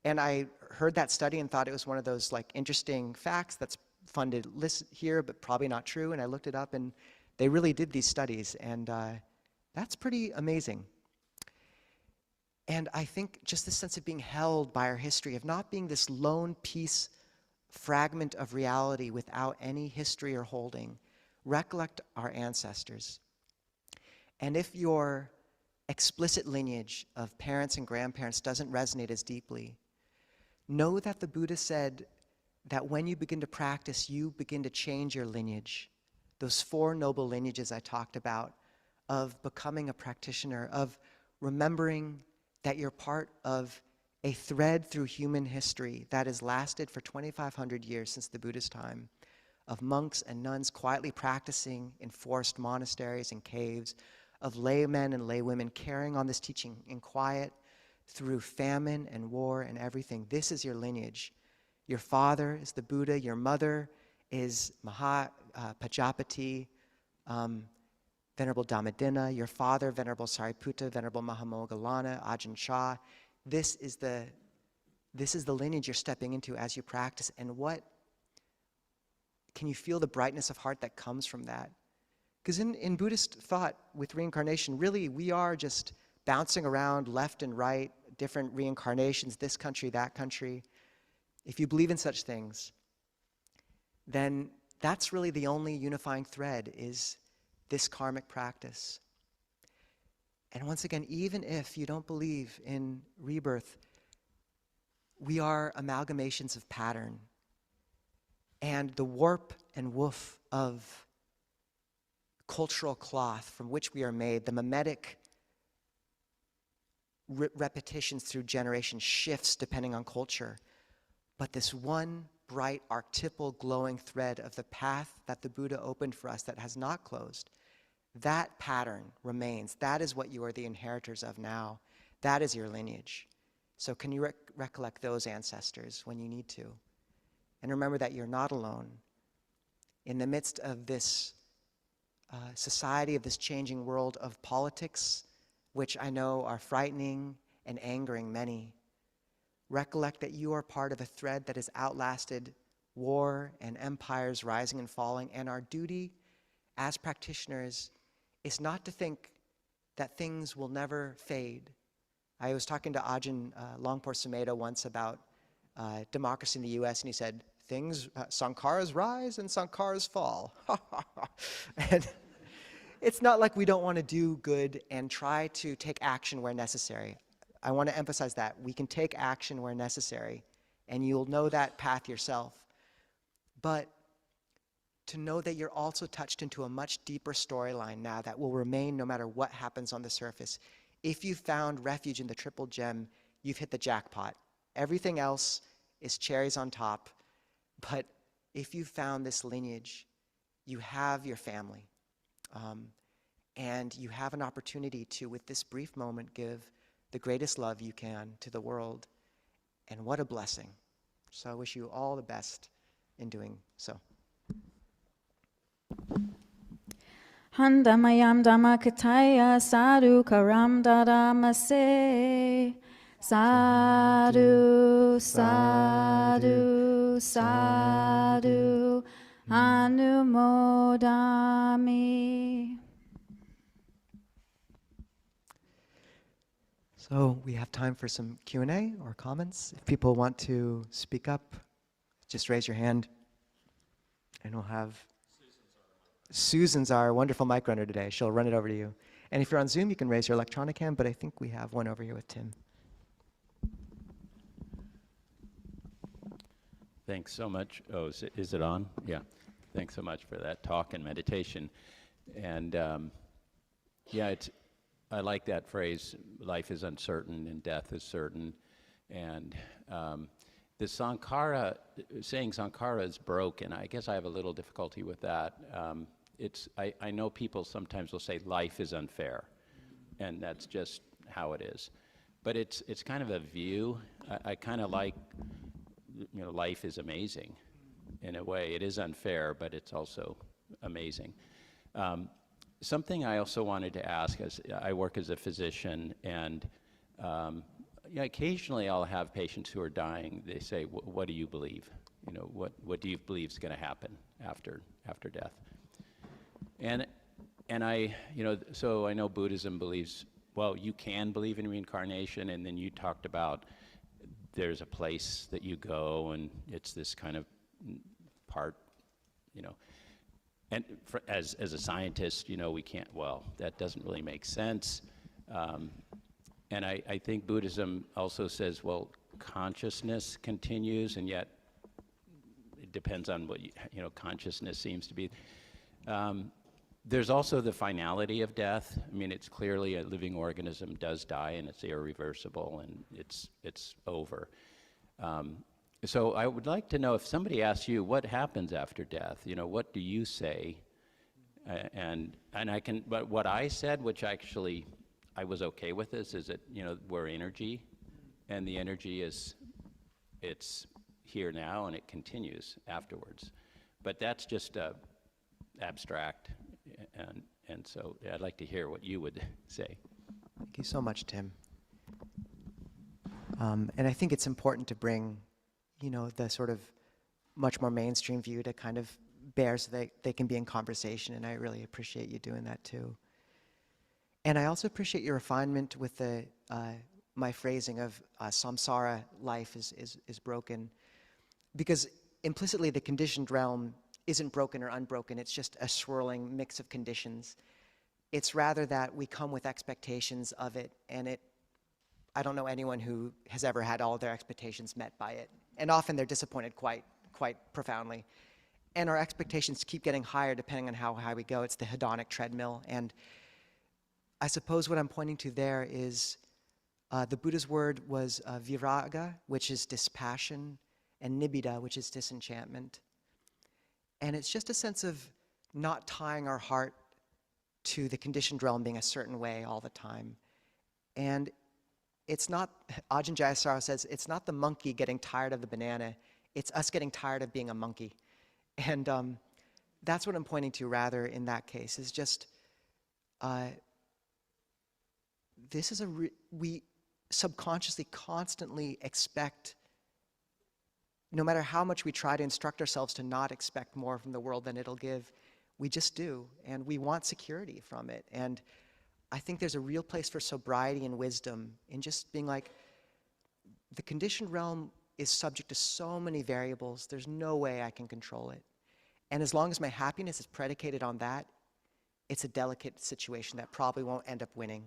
And I heard that study and thought it was one of those interesting facts that's fun to listen here, but probably not true. And I looked it up, and they really did these studies, and that's pretty amazing. And I think just this sense of being held by our history, of not being this lone piece, fragment of reality without any history or holding. Recollect our ancestors. And if your explicit lineage of parents and grandparents doesn't resonate as deeply, know that the Buddha said that when you begin to practice, you begin to change your lineage. Those 4 noble lineages I talked about of becoming a practitioner, of remembering that you're part of a thread through human history that has lasted for 2,500 years since the Buddha's time, of monks and nuns quietly practicing in forest monasteries and caves, of laymen and laywomen carrying on this teaching in quiet through famine and war and everything. This is your lineage. Your father is the Buddha. Your mother is Pajapati, Venerable Dhammadinna. Your father, Venerable Sariputta, Venerable Mahamoggallana, Ajahn Chah. This is the lineage you're stepping into as you practice. And can you feel the brightness of heart that comes from that? Because in Buddhist thought with reincarnation, really we are just bouncing around left and right, different reincarnations, this country, that country. If you believe in such things, then that's really the only unifying thread, is this karmic practice. And once again, even if you don't believe in rebirth, we are amalgamations of pattern. And the warp and woof of cultural cloth from which we are made, the mimetic repetitions through generations, shifts depending on culture. But this one bright, archetypal, glowing thread of the path that the Buddha opened for us that has not closed, that pattern remains. That is what you are the inheritors of now. That is your lineage. So can you recollect those ancestors when you need to? And remember that you're not alone. In the midst of this society, of this changing world of politics, which I know are frightening and angering many, recollect that you are part of a thread that has outlasted war and empires rising and falling, and our duty as practitioners is not to think that things will never fade. I was talking to Ajahn Longpor Sumedho once about democracy in the US, and he said, sankharas rise and sankharas fall. And it's not like we don't want to do good and try to take action where necessary. I want to emphasize that. We can take action where necessary, and you'll know that path yourself. But to know that you're also touched into a much deeper storyline now that will remain no matter what happens on the surface. If you found refuge in the Triple Gem, you've hit the jackpot. Everything else is cherries on top. But if you found this lineage, you have your family. And you have an opportunity to, with this brief moment, give the greatest love you can to the world. And what a blessing. So I wish you all the best in doing so. Handamayam Dhammakataya Sadhu Karam Dadamase Sadhu Sadhu Sadhu Anumodami. So we have time for some Q&A or comments. If people want to speak up, just raise your hand, and we'll have Susan's our wonderful mic runner today. She'll run it over to you. And if you're on Zoom, you can raise your electronic hand, but I think we have one over here with Tim. Thanks so much. Oh, is it on? Yeah. Thanks so much for that talk and meditation. And yeah, I like that phrase, life is uncertain and death is certain. And the sankhara, saying sankhara is broken, I guess I have a little difficulty with that. I know people sometimes will say life is unfair, and that's just how it is. But it's kind of a view. I kind of like, life is amazing in a way. It is unfair, but it's also amazing. Something I also wanted to ask, as I work as a physician, and occasionally I'll have patients who are dying. They say, "What do you believe? What do you believe is going to happen after death?" And I, so I know Buddhism believes, well, you can believe in reincarnation, and then you talked about there's a place that you go, and it's this kind of part, And as a scientist, we can't, well, that doesn't really make sense. And I think Buddhism also says, well, consciousness continues, and yet it depends on what, consciousness seems to be. There's also the finality of death. I mean, it's clearly a living organism does die, and it's irreversible, and it's over. So I would like to know, if somebody asks you what happens after death, you know, what do you say? And I can, but what I said, which actually I was okay with this, is that, you know, we're energy, and the energy it's here now, and it continues afterwards. But that's just abstract, and so I'd like to hear what you would say. Thank you so much, Tim. And I think it's important to bring, you know, the sort of much more mainstream view to kind of bear so they can be in conversation, and I really appreciate you doing that too. And I also appreciate your refinement with the my phrasing of samsara, life is broken, because implicitly the conditioned realm isn't broken or unbroken, it's just a swirling mix of conditions. It's rather that we come with expectations of it, and I don't know anyone who has ever had all of their expectations met by it. And often they're disappointed quite profoundly. And our expectations keep getting higher depending on how high we go. It's the hedonic treadmill. And I suppose what I'm pointing to there is the Buddha's word was viraga, which is dispassion, and nibbida, which is disenchantment. And it's just a sense of not tying our heart to the conditioned realm being a certain way all the time. And it's not, Ajahn Jayasaro says, it's not the monkey getting tired of the banana, it's us getting tired of being a monkey. And that's what I'm pointing to rather in that case, is just, this is we subconsciously constantly expect, no matter how much we try to instruct ourselves to not expect more from the world than it'll give, we just do, and we want security from it. And I think there's a real place for sobriety and wisdom in just being like, the conditioned realm is subject to so many variables, there's no way I can control it. And as long as my happiness is predicated on that, it's a delicate situation that probably won't end up winning.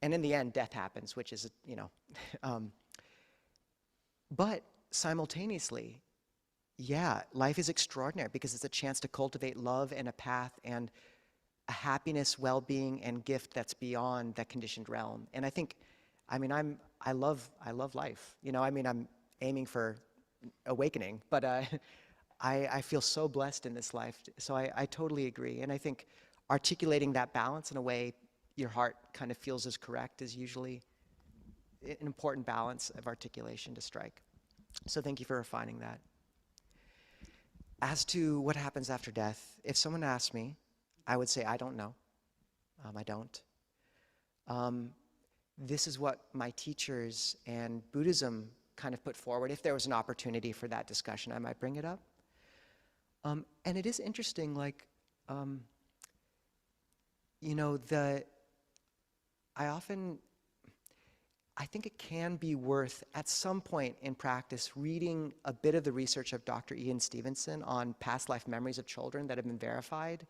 And in the end, death happens, which is, you know, but simultaneously, yeah, life is extraordinary because it's a chance to cultivate love and a path and a happiness, well-being, and gift that's beyond that conditioned realm. And I think, I mean, I love life. You know, I mean, I'm aiming for awakening, but I feel so blessed in this life. So I totally agree. And I think articulating that balance in a way your heart kind of feels is correct is usually an important balance of articulation to strike. So thank you for refining that. As to what happens after death, if someone asked me, I would say, I don't know. I don't. This is what my teachers and Buddhism kind of put forward. If there was an opportunity for that discussion, I might bring it up. And it is interesting, like, you know, I think it can be worth, at some point in practice, reading a bit of the research of Dr. Ian Stevenson on past life memories of children that have been verified.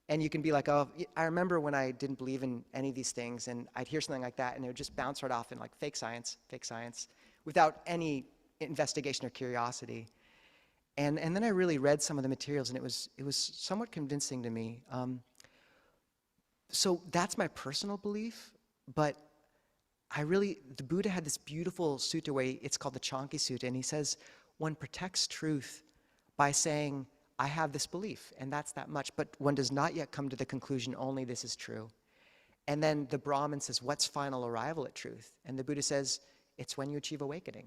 And you can be like, oh, I remember when I didn't believe in any of these things, and I'd hear something like that, and it would just bounce right off in like fake science, without any investigation or curiosity. And then I really read some of the materials, and it was somewhat convincing to me. So that's my personal belief, but the Buddha had this beautiful sutta where it's called the Chanki Sutta, and he says, one protects truth by saying, I have this belief, and that's that much, but one does not yet come to the conclusion only this is true. And then the Brahmin says, what's final arrival at truth? And the Buddha says, it's when you achieve awakening.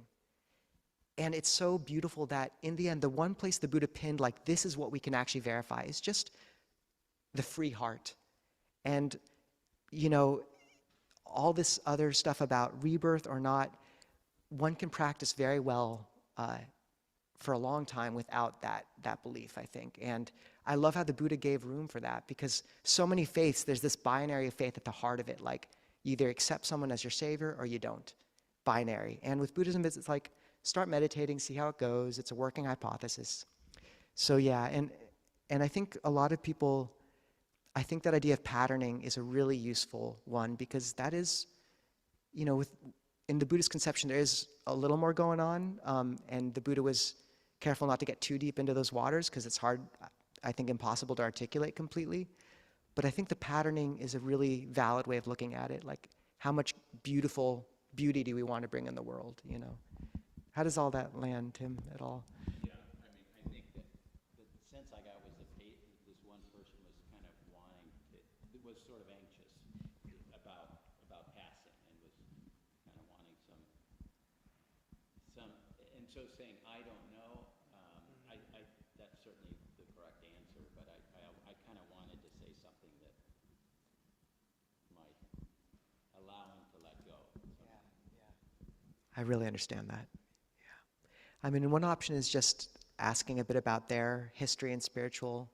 And it's so beautiful that in the end, the one place the Buddha pinned, like, this is what we can actually verify, is just the free heart. And, you know, all this other stuff about rebirth or not, one can practice very well for a long time without that belief, I think. And I love how the Buddha gave room for that, because so many faiths, there's this binary of faith at the heart of it, like you either accept someone as your savior or you don't. Binary. And with Buddhism, it's like, start meditating, see how it goes. It's a working hypothesis. So yeah, and I think a lot of people, I think that idea of patterning is a really useful one, because that is, you know, in the Buddhist conception, there is a little more going on, and the Buddha was careful not to get too deep into those waters, because it's hard. I think, impossible to articulate completely. But I think the patterning is a really valid way of looking at it. Like, how much beauty do we want to bring in the world, you know? How does all that land, Tim, at all? Yeah, I mean, I think that the sense I got was that this one person was kind of wanting to, was sort of anxious about passing, and was kind of wanting some, and so saying, I don't know, that's certainly the correct answer, but I kind of wanted to say something that might allow him to let go. I really understand that. Yeah. I mean, one option is just asking a bit about their history and spiritual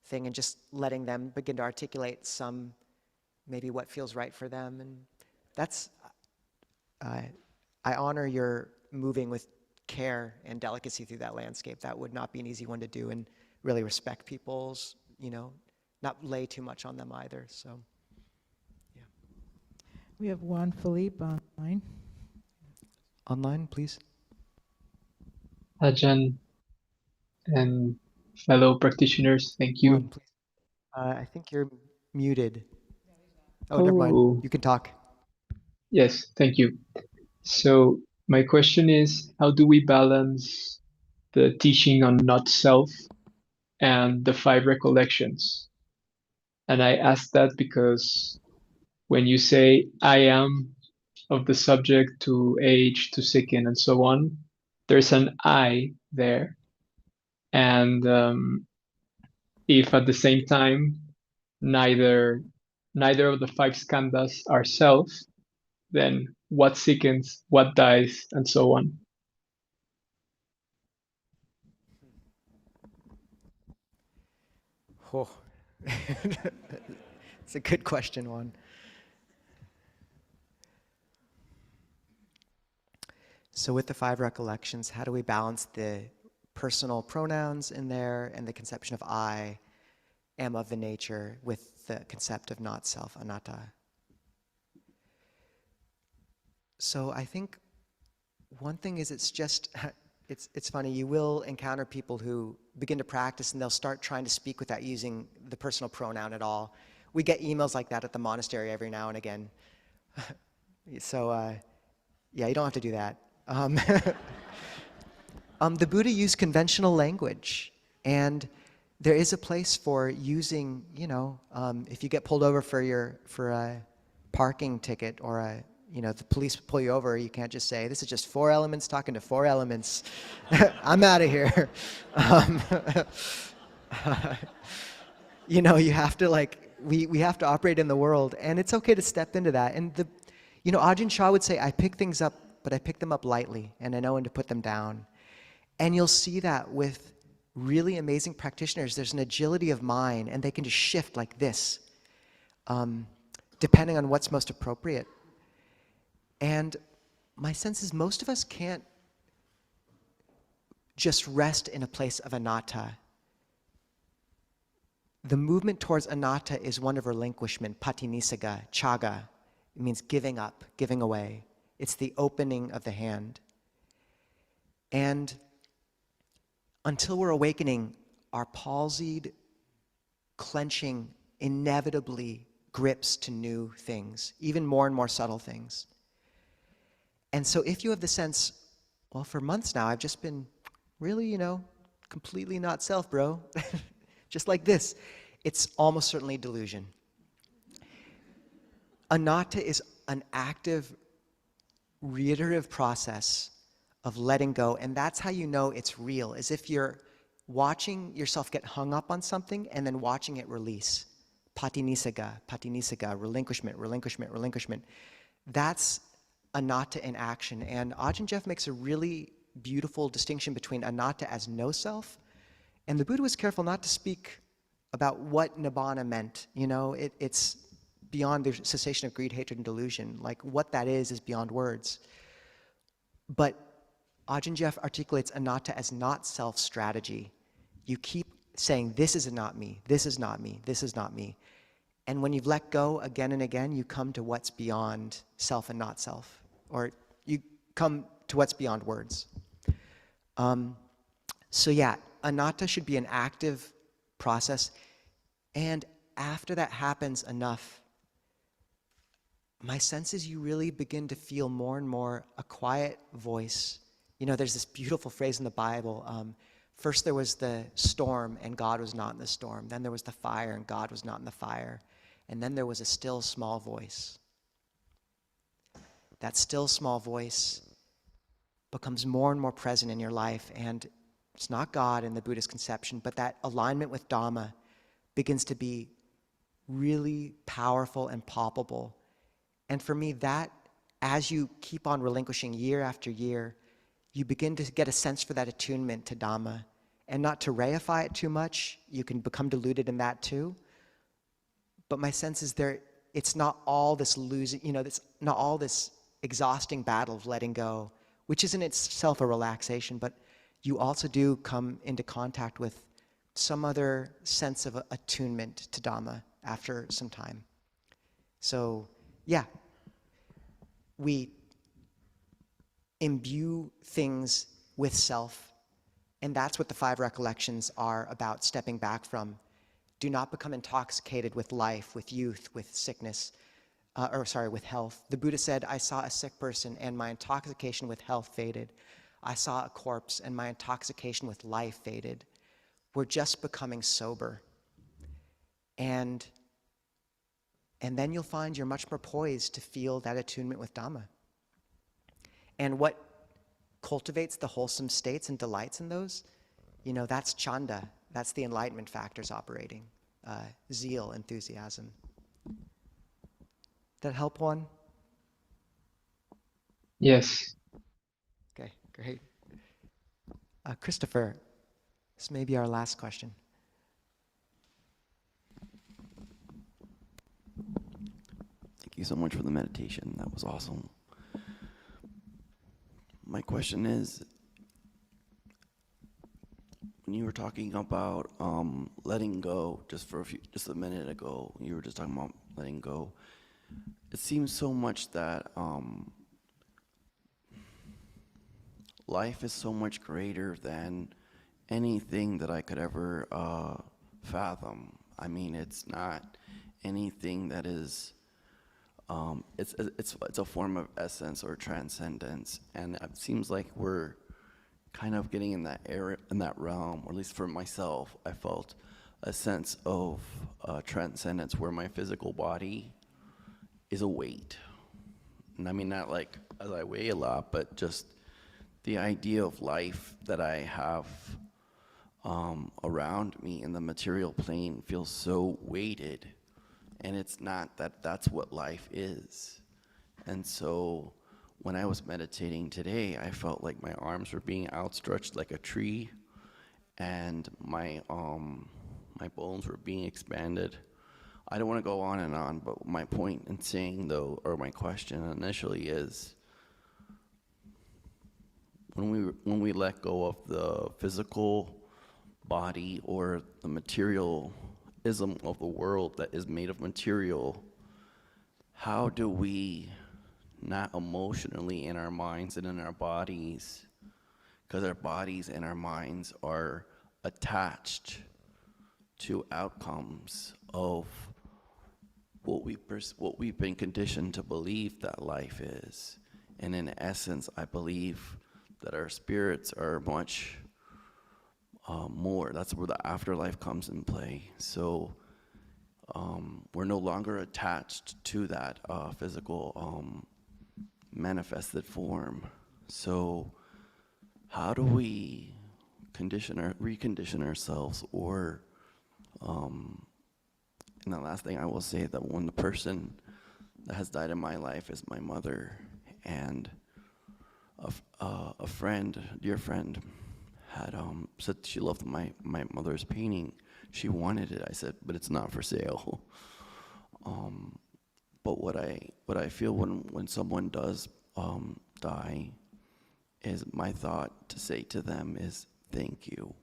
thing and just letting them begin to articulate some, maybe what feels right for them. And that's, I honor your moving with care and delicacy through that landscape. That would not be an easy one to do, and really respect people's, you know, not lay too much on them either. So, yeah. We have Juan Philippe online. Online, please. Ajahn and fellow practitioners, thank Juan, you. please. I think you're muted. Oh, never mind. Oh, You can talk. yes, thank you. So my question is, how do we balance the teaching on not self and the five recollections? And I ask that because when you say I am of the subject to age, to sicken, and so on, there's an I there. And if at the same time neither of the five skandhas are self, then what sickens, what dies, and so on. Oh. It's a good question, Juan. So with the five recollections, how do we balance the personal pronouns in there and the conception of I am of the nature with the concept of not self, anatta? So I think one thing is it's funny, you will encounter people who begin to practice and they'll start trying to speak without using the personal pronoun at all. We get emails like that at the monastery every now and again. So yeah, you don't have to do that. The Buddha used conventional language, and there is a place for using, you know, if you get pulled over for a parking ticket or the police pull you over, you can't just say, this is just four elements talking to four elements. I'm out of here. You have to we have to operate in the world, and it's okay to step into that. And Ajahn Chah would say, I pick things up, but I pick them up lightly, and I know when to put them down. And you'll see that with really amazing practitioners. There's an agility of mind, and they can just shift like this, depending on what's most appropriate. And my sense is most of us can't just rest in a place of anatta. The movement towards anatta is one of relinquishment, patinisaga, chaga. It means giving up, giving away. It's the opening of the hand. And until we're awakening, our palsied, clenching inevitably grips to new things, even more and more subtle things. And so if you have the sense, well, for months now, I've just been really, completely not self, bro. Just like this. It's almost certainly delusion. Anatta is an active, reiterative process of letting go, and that's how you know it's real, as if you're watching yourself get hung up on something and then watching it release. Patinisaga, relinquishment, relinquishment, relinquishment. That's anatta in action. And Ajahn Jeff makes a really beautiful distinction between anatta as no self, and the Buddha was careful not to speak about what nibbana meant. It's beyond the cessation of greed, hatred, and delusion. Like, what that is beyond words. But Ajahn Jeff articulates anatta as not self strategy. You keep saying, this is not me, this is not me, this is not me. And when you've let go again and again, you come to what's beyond self and not self. Or you come to what's beyond words. So yeah, anatta should be an active process. And after that happens enough, my sense is you really begin to feel more and more a quiet voice. You know, there's this beautiful phrase in the Bible. First there was the storm and God was not in the storm. Then there was the fire and God was not in the fire. And then there was a still small voice. That still small voice becomes more and more present in your life. And it's not God in the Buddhist conception, but that alignment with Dhamma begins to be really powerful and palpable. And for me, that, as you keep on relinquishing year after year, you begin to get a sense for that attunement to Dhamma. And not to reify it too much, you can become deluded in that too. But my sense is it's not all this losing, it's not all this exhausting battle of letting go, which is in itself a relaxation, but you also do come into contact with some other sense of attunement to Dhamma after some time. So, yeah, we imbue things with self, and that's what the 5 recollections are about stepping back from. Do not become intoxicated with life, with youth, with sickness, with health. The Buddha said, I saw a sick person and my intoxication with health faded. I saw a corpse and my intoxication with life faded. We're just becoming sober. And then you'll find you're much more poised to feel that attunement with Dhamma. And what cultivates the wholesome states and delights in those, that's chanda. That's the enlightenment factors operating. Zeal, enthusiasm. That help, one? Yes. Okay, great. Christopher, this may be our last question. Thank you so much for the meditation. That was awesome. My question is, when you were talking about letting go, just a minute ago, you were just talking about letting go. It seems so much that life is so much greater than anything that I could ever fathom. I mean, it's not anything that is. It's a form of essence or transcendence, and it seems like we're kind of getting in that area, in that realm, or at least for myself, I felt a sense of transcendence where my physical body is a weight. And I mean, not like as I weigh a lot, but just the idea of life that I have around me in the material plane feels so weighted. And it's not that that's what life is. And so when I was meditating today, I felt like my arms were being outstretched like a tree, and my bones were being expanded. I don't want to go on and on, but my point in saying, though, or my question initially is, when we let go of the physical body or the materialism of the world that is made of material, how do we not emotionally in our minds and in our bodies, because our bodies and our minds are attached to outcomes of what we've been conditioned to believe that life is. And in essence, I believe that our spirits are much more. That's where the afterlife comes in play. So we're no longer attached to that physical manifested form. So how do we recondition ourselves? Or and the last thing I will say, that when the person that has died in my life is my mother, and a friend, dear friend, had said she loved my mother's painting. She wanted it. I said, but it's not for sale. But what I feel when someone does die is, my thought to say to them is, thank you.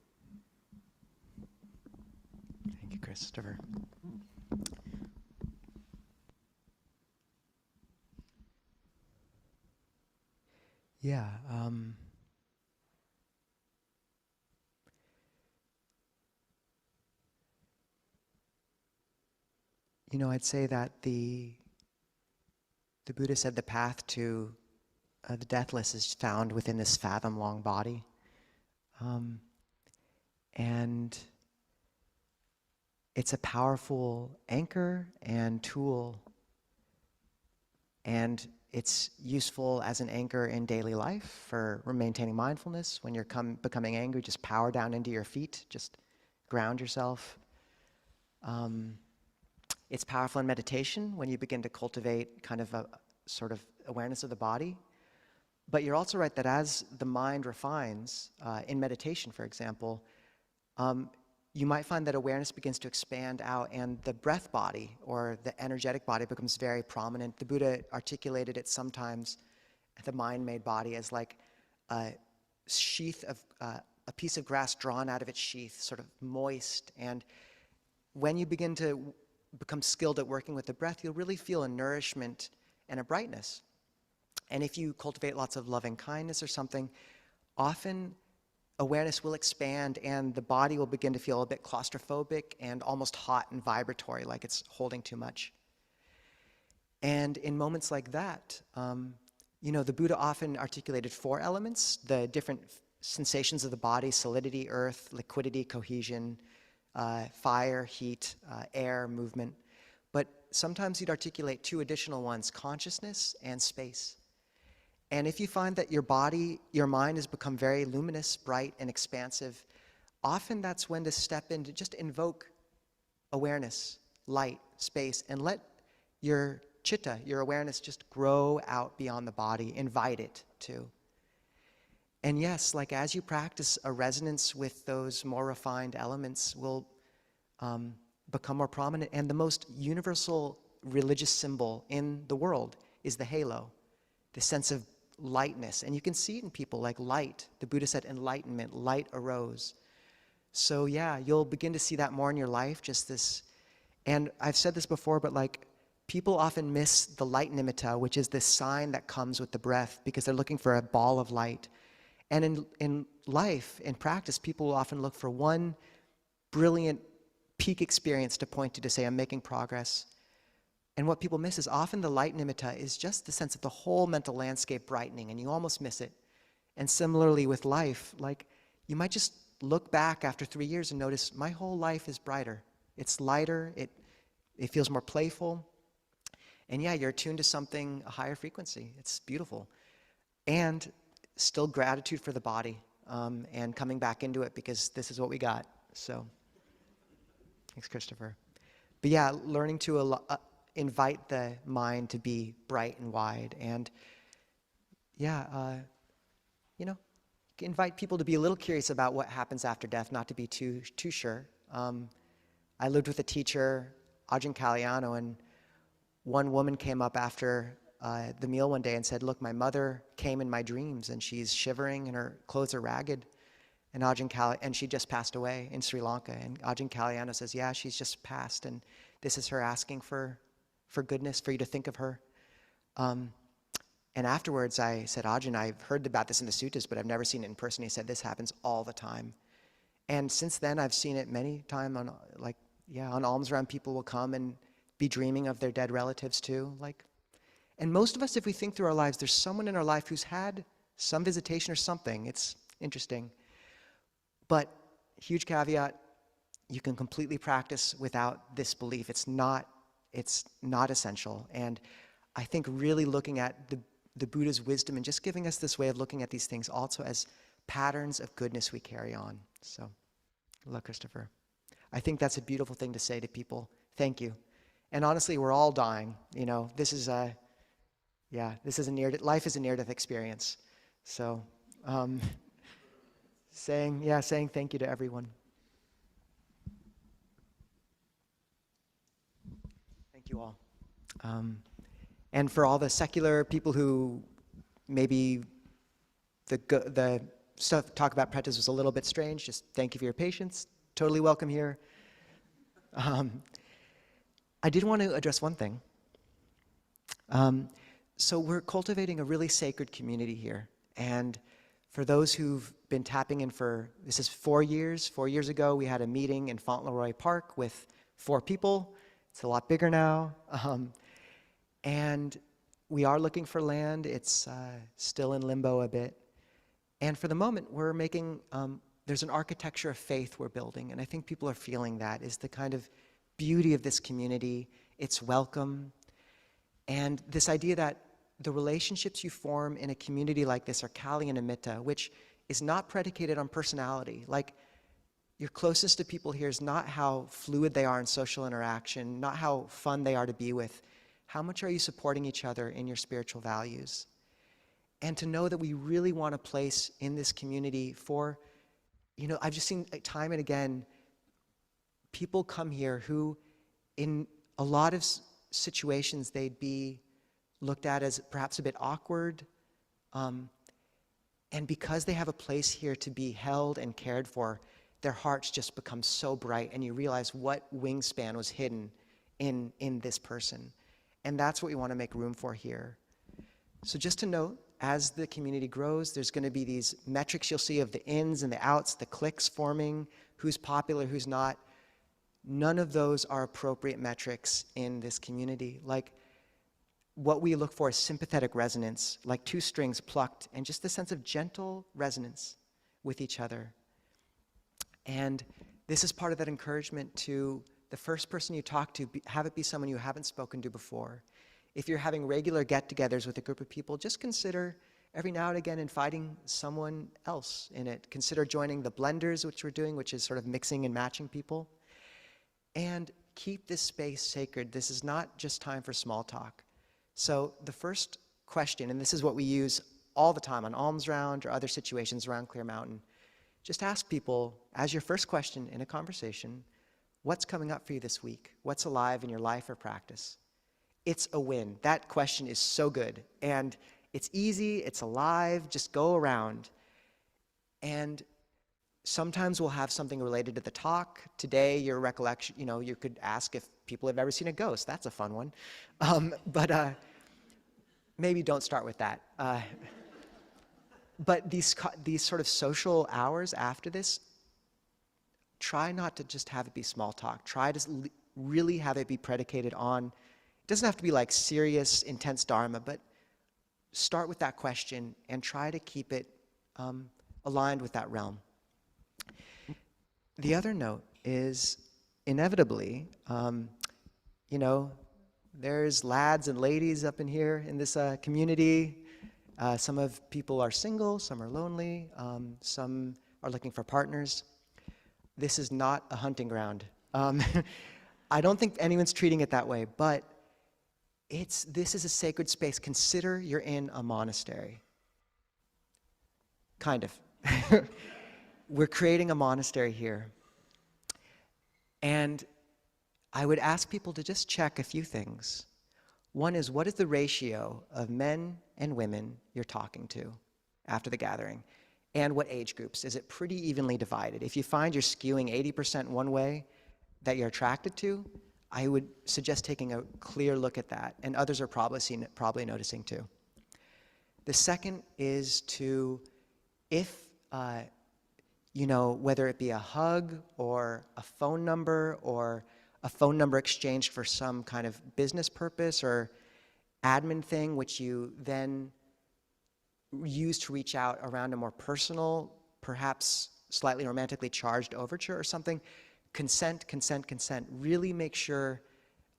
Thank you, Christopher. Yeah. I'd say that the Buddha said the path to the deathless is found within this fathom-long body. And it's a powerful anchor and tool, and it's useful as an anchor in daily life for maintaining mindfulness. When you're becoming angry, just power down into your feet, just ground yourself. It's powerful in meditation when you begin to cultivate kind of a sort of awareness of the body. But you're also right that as the mind refines, in meditation, for example, you might find that awareness begins to expand out and the breath body or the energetic body becomes very prominent. The Buddha articulated it sometimes, the mind-made body, as like a sheath of, a piece of grass drawn out of its sheath, sort of moist. And when you begin to become skilled at working with the breath, you'll really feel a nourishment and a brightness. And if you cultivate lots of loving kindness or something, often awareness will expand and the body will begin to feel a bit claustrophobic and almost hot and vibratory, like it's holding too much. And in moments like that, the Buddha often articulated 4 elements, the different sensations of the body: solidity, earth, liquidity, cohesion, fire, heat, air, movement. But sometimes he'd articulate 2 additional ones: consciousness and space. And if you find that your mind has become very luminous, bright, and expansive, often that's when to step in to just invoke awareness, light, space, and let your chitta, your awareness, just grow out beyond the body. Invite it to. And yes, like as you practice, a resonance with those more refined elements will become more prominent. And the most universal religious symbol in the world is the halo, the sense of lightness. And you can see it in people like light. The Buddha said enlightenment, light arose. So yeah, you'll begin to see that more in your life, just this. And I've said this before, but like people often miss the light nimitta, which is this sign that comes with the breath, because they're looking for a ball of light. And in life, in practice, people will often look for one brilliant peak experience to point to say, I'm making progress. And what people miss is often the light nimitta is just the sense of the whole mental landscape brightening, and you almost miss it. And similarly with life, like you might just look back after 3 years and notice my whole life is brighter. It's lighter, it feels more playful. And yeah, you're attuned to something, a higher frequency. It's beautiful. And still gratitude for the body, and coming back into it because this is what we got. So, thanks, Christopher. But yeah, learning to invite the mind to be bright and wide, and yeah, invite people to be a little curious about what happens after death, not to be too sure. I lived with a teacher, Ajahn Kalyano, and one woman came up after the meal one day and said, look, my mother came in my dreams and she's shivering and her clothes are ragged. And she just passed away in Sri Lanka. And Ajahn Kalyano says, yeah, she's just passed, and this is her asking for goodness, for you to think of her. And afterwards I said, Ajahn, I've heard about this in the suttas, but I've never seen it in person. He said, this happens all the time. And since then I've seen it many times on alms round. People will come and be dreaming of their dead relatives too. And most of us, if we think through our lives, there's someone in our life who's had some visitation or something. It's interesting. But huge caveat, you can completely practice without this belief. It's not essential. And I think really looking at the Buddha's wisdom and just giving us this way of looking at these things also as patterns of goodness we carry on. So, hello, Christopher. I think that's a beautiful thing to say to people. Thank you. And honestly, we're all dying. This is life is a near-death experience. So, saying thank you to everyone. Thank you all. And for all the secular people who maybe the talk about practice was a little bit strange, just thank you for your patience. Totally welcome here. I did want to address one thing. So we're cultivating a really sacred community here. And for those who've been tapping in this is 4 years. 4 years ago, we had a meeting in Fauntleroy Park with 4 people. It's a lot bigger now. And we are looking for land. It's still in limbo a bit. And for the moment, we're making, there's an architecture of faith we're building, and I think people are feeling that, is the kind of beauty of this community, its welcome, and this idea that the relationships you form in a community like this are Kali and Amitta, which is not predicated on personality. Like, your closest to people here is not how fluid they are in social interaction, not how fun they are to be with. How much are you supporting each other in your spiritual values? And to know that we really want a place in this community for, you know, I've just seen time and again, people come here who, in a lot of situations, they'd be looked at as perhaps a bit awkward. And because they have a place here to be held and cared for, their hearts just become so bright, and you realize what wingspan was hidden in this person. And that's what we want to make room for here. So just to note, as the community grows, there's going to be these metrics you'll see of the ins and the outs, the cliques forming, who's popular, who's not. None of those are appropriate metrics in this community. Like, what we look for is sympathetic resonance, like two strings plucked, and just the sense of gentle resonance with each other. And this is part of that encouragement to the first person you talk to, have it be someone you haven't spoken to before. If you're having regular get-togethers with a group of people, just consider every now and again inviting someone else in it. Consider joining the blenders, which we're doing, which is sort of mixing and matching people. And keep this space sacred. This is not just time for small talk. So the first question, and this is what we use all the time on Alms Round or other situations around Clear Mountain, just ask people, as your first question in a conversation, what's coming up for you this week? What's alive in your life or practice? It's a win. That question is so good. And it's easy, it's alive, just go around. And sometimes we'll have something related to the talk. Today, your recollection, you know, you could ask if people have ever seen a ghost. That's a fun one. But maybe don't start with that. But these sort of social hours after this, try not to just have it be small talk. Try to really have it be predicated on, it doesn't have to be like serious, intense Dharma, but start with that question and try to keep it aligned with that realm. The other note is, inevitably, you know, there's lads and ladies up in here in this community. Some of people are single, some are lonely, some are looking for partners. This is not a hunting ground. I don't think anyone's treating it that way, but this is a sacred space. Consider you're in a monastery. Kind of. We're creating a monastery here. And I would ask people to just check a few things. One is, what is the ratio of men and women you're talking to after the gathering? And what age groups? Is it pretty evenly divided? If you find you're skewing 80% one way that you're attracted to, I would suggest taking a clear look at that. And others are probably noticing too. The second is to, if you know, whether it be a hug or a phone number exchanged for some kind of business purpose or admin thing, which you then use to reach out around a more personal, perhaps slightly romantically charged overture or something, consent, consent, consent. Really make sure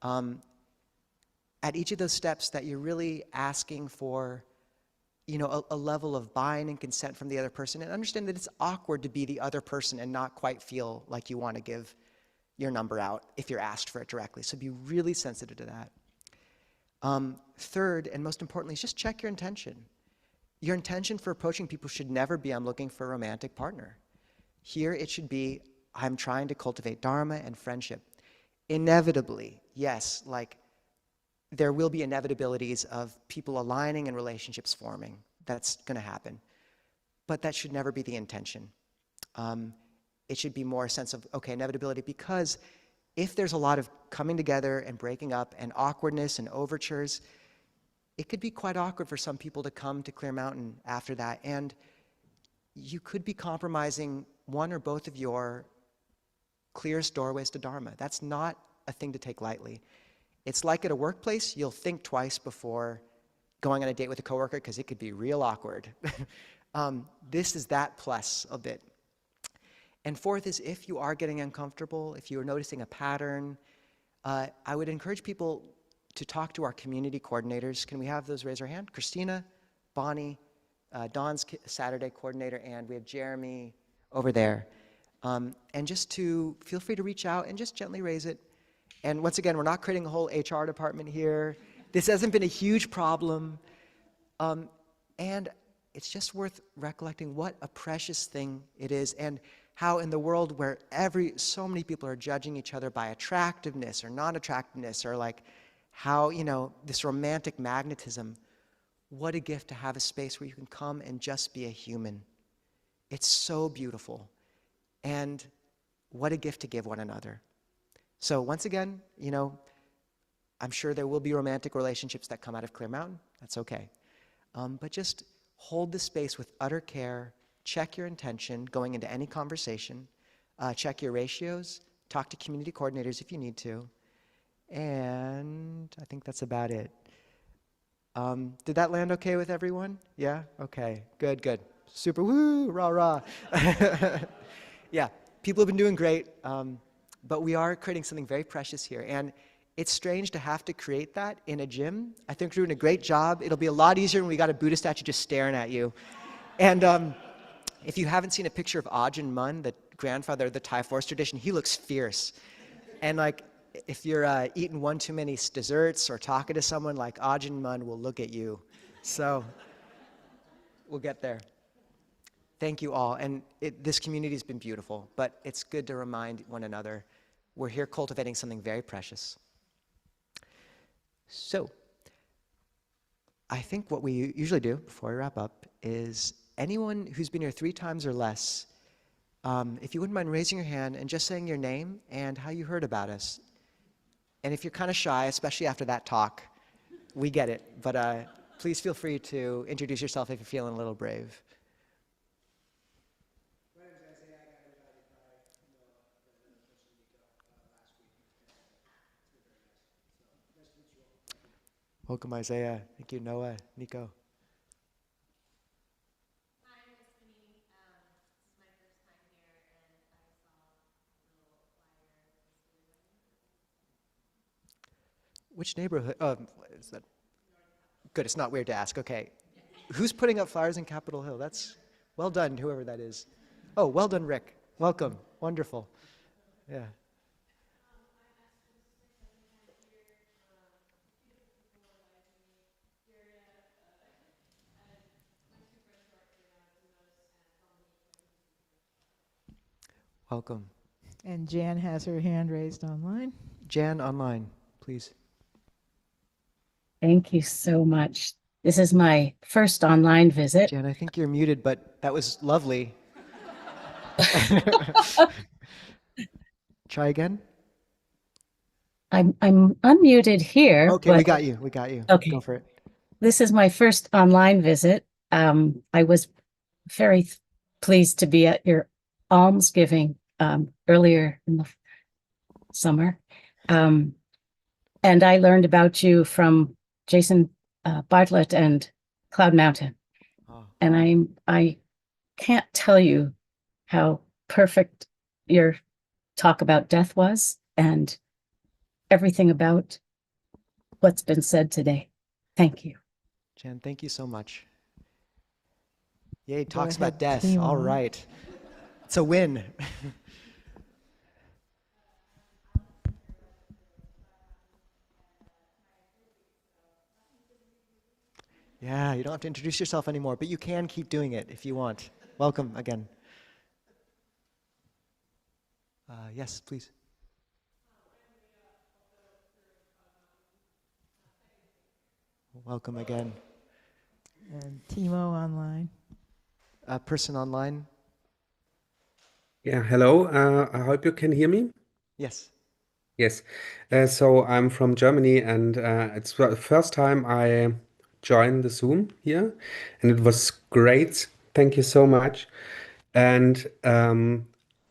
at each of those steps that you're really asking for, you know, a level of buy-in and consent from the other person, and understand that it's awkward to be the other person and not quite feel like you want to give your number out if you're asked for it directly. So be really sensitive to that. Third, and most importantly, is just check your intention. Your intention for approaching people should never be, I'm looking for a romantic partner. Here it should be, I'm trying to cultivate Dharma and friendship. Inevitably, yes, like there will be inevitabilities of people aligning and relationships forming. That's going to happen. But that should never be the intention. It should be more a sense of, okay, inevitability, because if there's a lot of coming together and breaking up and awkwardness and overtures, it could be quite awkward for some people to come to Clear Mountain after that. And you could be compromising one or both of your clearest doorways to Dharma. That's not a thing to take lightly. It's like at a workplace, you'll think twice before going on a date with a coworker because it could be real awkward. This is that plus a bit. And fourth is if you are getting uncomfortable, if you are noticing a pattern, I would encourage people to talk to our community coordinators. Can we have those raise their hand? Christina, Bonnie, Dawn's Saturday coordinator, and we have Jeremy over there. And just to feel free to reach out and just gently raise it. And once again, we're not creating a whole HR department here. This hasn't been a huge problem. And it's just worth recollecting what a precious thing it is, and how in the world where so many people are judging each other by attractiveness or non-attractiveness, or like how, this romantic magnetism, what a gift to have a space where you can come and just be a human. It's so beautiful. And what a gift to give one another. So once again, I'm sure there will be romantic relationships that come out of Clear Mountain. That's okay. But just hold the space with utter care. Check your intention going into any conversation. Check your ratios. Talk to community coordinators if you need to. And I think that's about it. Did that land okay with everyone? Yeah? Okay. Good, good. Super. Woo! Rah, rah. Yeah. People have been doing great. But we are creating something very precious here. And it's strange to have to create that in a gym. I think we're doing a great job. It'll be a lot easier when we got a Buddha statue just staring at you. And if you haven't seen a picture of Ajahn Mun, the grandfather of the Thai forest tradition, he looks fierce. And like, if you're eating one too many desserts or talking to someone, like Ajahn Mun will look at you. So we'll get there. Thank you all. And this community has been beautiful, but it's good to remind one another we're here cultivating something very precious. So I think what we usually do before we wrap up is anyone who's been here 3 times or less, if you wouldn't mind raising your hand and just saying your name and how you heard about us. And if you're kind of shy, especially after that talk, we get it. But please feel free to introduce yourself if you're feeling a little brave. Welcome, Isaiah. Thank you, Noah, Nico. Which neighborhood? Is that good? It's not weird to ask. Okay, who's putting up flyers in Capitol Hill? That's well done, whoever that is. Oh, well done, Rick. Welcome. Wonderful. Yeah. Welcome. And Jan has her hand raised online. Jan, online, please. Thank you so much. This is my first online visit. Jan, I think you're muted, but that was lovely. Try again. I'm unmuted here. Okay, we got you. We got you. Okay. Go for it. This is my first online visit. I was very pleased to be at your almsgiving earlier in the summer. And I learned about you from Jason Bartlett and Cloud Mountain. Oh. And I can't tell you how perfect your talk about death was, and everything about what's been said today. Thank you. Jan, thank you so much. Yay, Go talks ahead, about death. Timo. All right. It's a win. Yeah, you don't have to introduce yourself anymore, but you can keep doing it if you want. Welcome again. Yes, please. Welcome again. And Timo online. Person online? Yeah, hello. I hope you can hear me. Yes. Yes. So I'm from Germany, and it's the first time I joined the Zoom here, and it was great. Thank you so much. And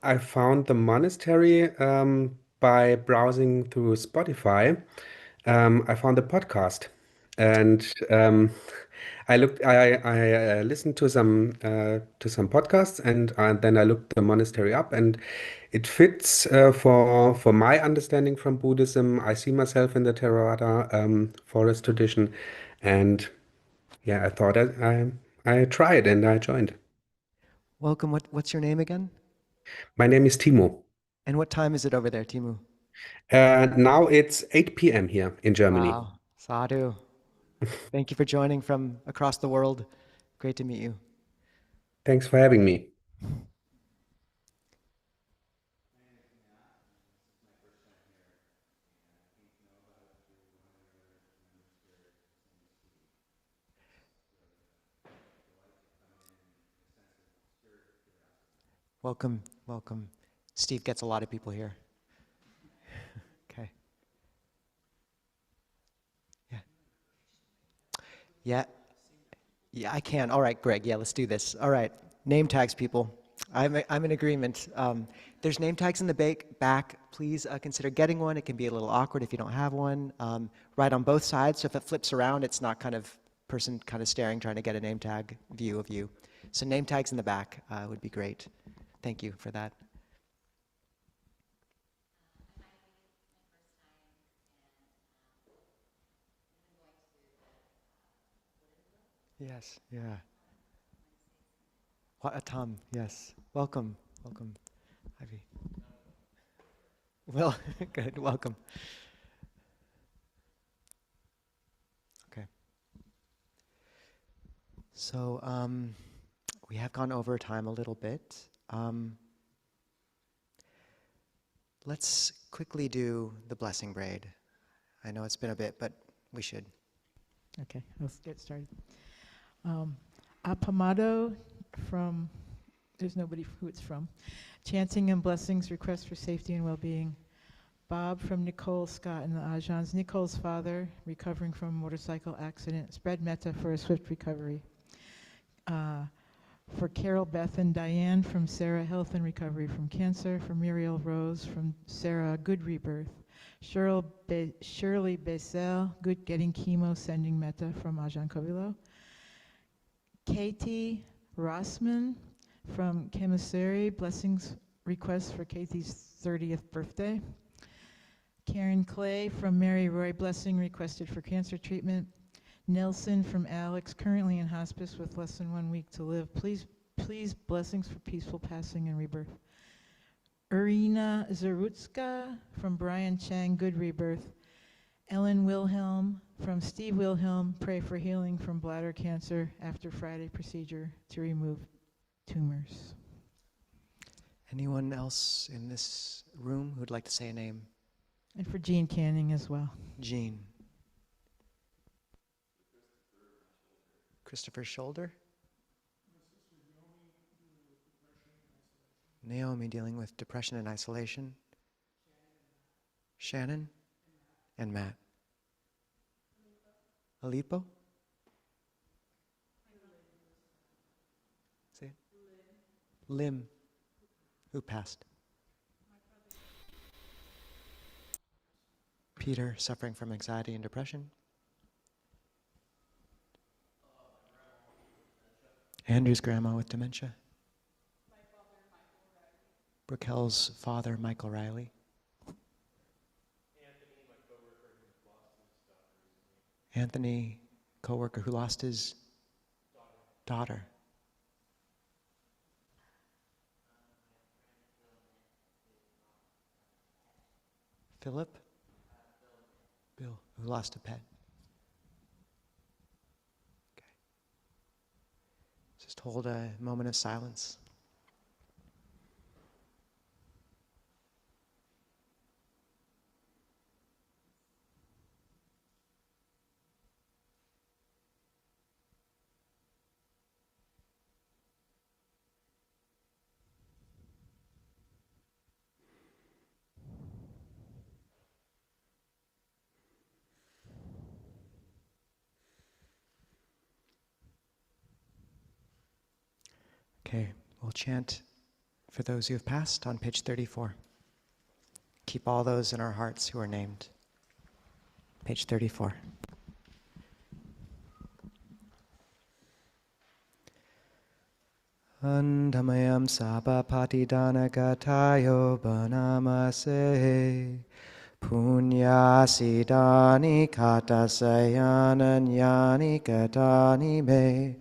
I found the monastery by browsing through Spotify, I found a podcast, and I listened to some podcasts, and then I looked the monastery up, and it fits for my understanding from Buddhism. I see myself in the Theravada forest tradition, and yeah, I thought I tried and I joined. Welcome. What's your name again? My name is Timo. And what time is it over there, Timu? Now it's 8 p.m. here in Germany. Wow. Sadhu. Thank you for joining from across the world. Great to meet you. Thanks for having me. Welcome. Welcome. Steve gets a lot of people here. Okay. Yeah. Yeah. Yeah, I can. All right, Greg. Yeah, let's do this. All right. Name tags, people. I'm in agreement. There's name tags in the back. Please consider getting one. It can be a little awkward if you don't have one. Right on both sides, so if it flips around, it's not kind of person kind of staring, trying to get a name tag view of you. So name tags in the back would be great. Thank you for that. Yes, yeah. What a Tom, yes. Welcome, welcome, Ivy. Well, good, welcome. Okay. So we have gone over time a little bit. Let's quickly do the blessing braid. I know it's been a bit, but we should. Okay, let's get started. Apamado from, there's nobody who it's from. Chanting and blessings, requests for safety and well-being. Bob from Nicole, Scott, and the Ajahns. Nicole's father, recovering from a motorcycle accident. Spread metta for a swift recovery. For Carol, Beth, and Diane from Sarah, health and recovery from cancer. For Muriel Rose from Sarah, good rebirth. Shirley Besel, good getting chemo, sending metta from Ajahn Kovilo. Katie Rossman from Commissary, blessings requests for Katie's 30th birthday. Karen Clay from Mary Roy, blessing requested for cancer treatment. Nelson from Alex, currently in hospice with less than 1 week to live. Please blessings for peaceful passing and rebirth. Irina Zarutska from Brian Chang, good rebirth. Ellen Wilhelm from Steve Wilhelm, pray for healing from bladder cancer after Friday procedure to remove tumors. Anyone else in this room who'd like to say a name? And for Jean Canning as well. Jean. Christopher's shoulder. Naomi dealing with depression and isolation. Shannon and Matt. Alipo? Say it. Lim, who passed. Peter, suffering from anxiety and depression. Andrew's grandma with dementia. Brookel's father, Michael Riley. Anthony, co-worker who lost his daughter. Philip? Bill, who lost a pet. Okay. Just hold a moment of silence. Okay, we'll chant for those who have passed on page 34. Keep all those in our hearts who are named. Page 34. Andamayam sabapatidana gatayo banamase punyasidani katasayananyani gatani me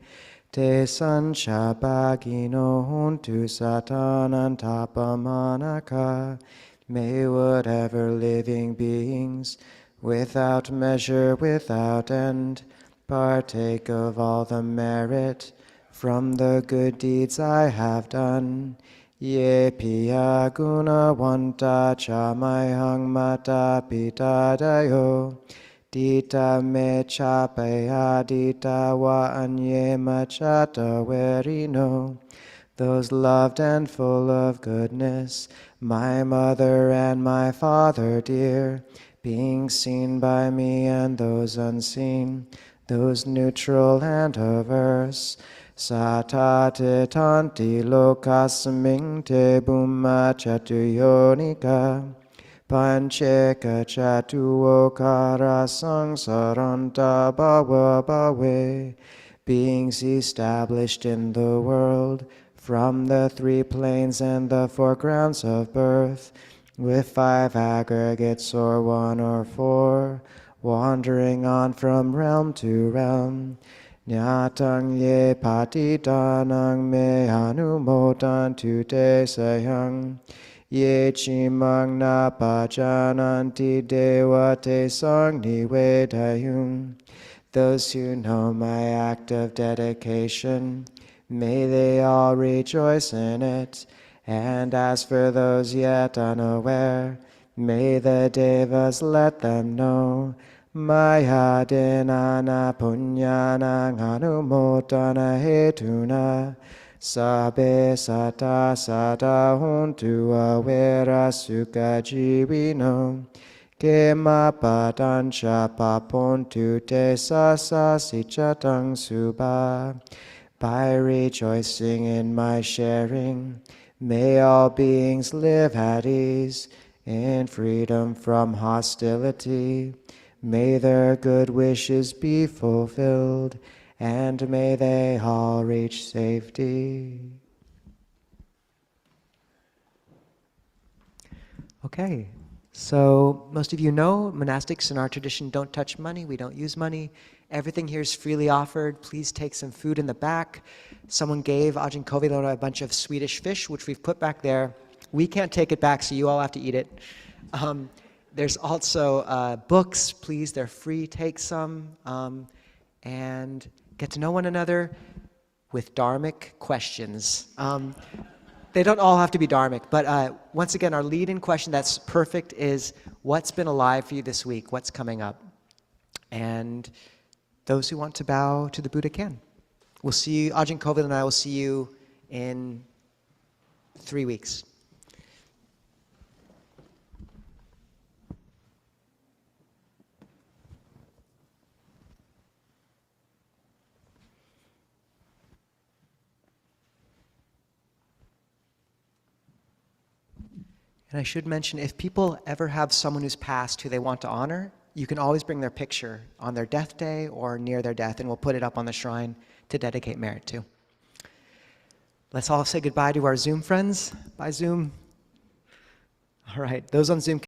te sanchabagino huntu satanantapamanaka. May whatever living beings, without measure, without end, partake of all the merit from the good deeds I have done. Ye piya guna wanta chamayang mata pita dayo. Dita me chapaya dita wa anye machata verino. Those loved and full of goodness, my mother and my father dear, being seen by me and those unseen, those neutral and averse, satate tanti lokasming te bumma chatuyonika, pancheka chatuokara sangsaranta bhava bhave, beings established in the world, from the three planes and the four grounds of birth, with five aggregates or one or four, wandering on from realm to realm. Nyatang ye patitanang me hanumotan tu te sayang. Ye chimang na pajananti dewa te sang nivedayung. Those who know my act of dedication, may they all rejoice in it. And as for those yet unaware, may the devas let them know. Maya dinana punyana hanumotana hetuna. Sabe sata sata huntu avera sukha jivino. Kema patancha papontu te sasa sichatang subha. By rejoicing in my sharing, may all beings live at ease, in freedom from hostility. May their good wishes be fulfilled, and may they all reach safety. Okay, so most of you know monastics in our tradition don't touch money. We don't use money. Everything here is freely offered. Please take some food in the back. Someone gave Ajahn Kovilona a bunch of Swedish fish, which we've put back there. We can't take it back, so you all have to eat it. There's also books. Please, they're free. Take some and get to know one another with dharmic questions. They don't all have to be dharmic, but once again, our lead-in question that's perfect is, what's been alive for you this week? What's coming up? And those who want to bow to the Buddha can. We'll see you, Ajahn Kovild and I will see you in 3 weeks. And I should mention, if people ever have someone who's passed who they want to honor, you can always bring their picture on their death day or near their death, and we'll put it up on the shrine to dedicate merit to. Let's all say goodbye to our Zoom friends. Bye, Zoom. All right, those on Zoom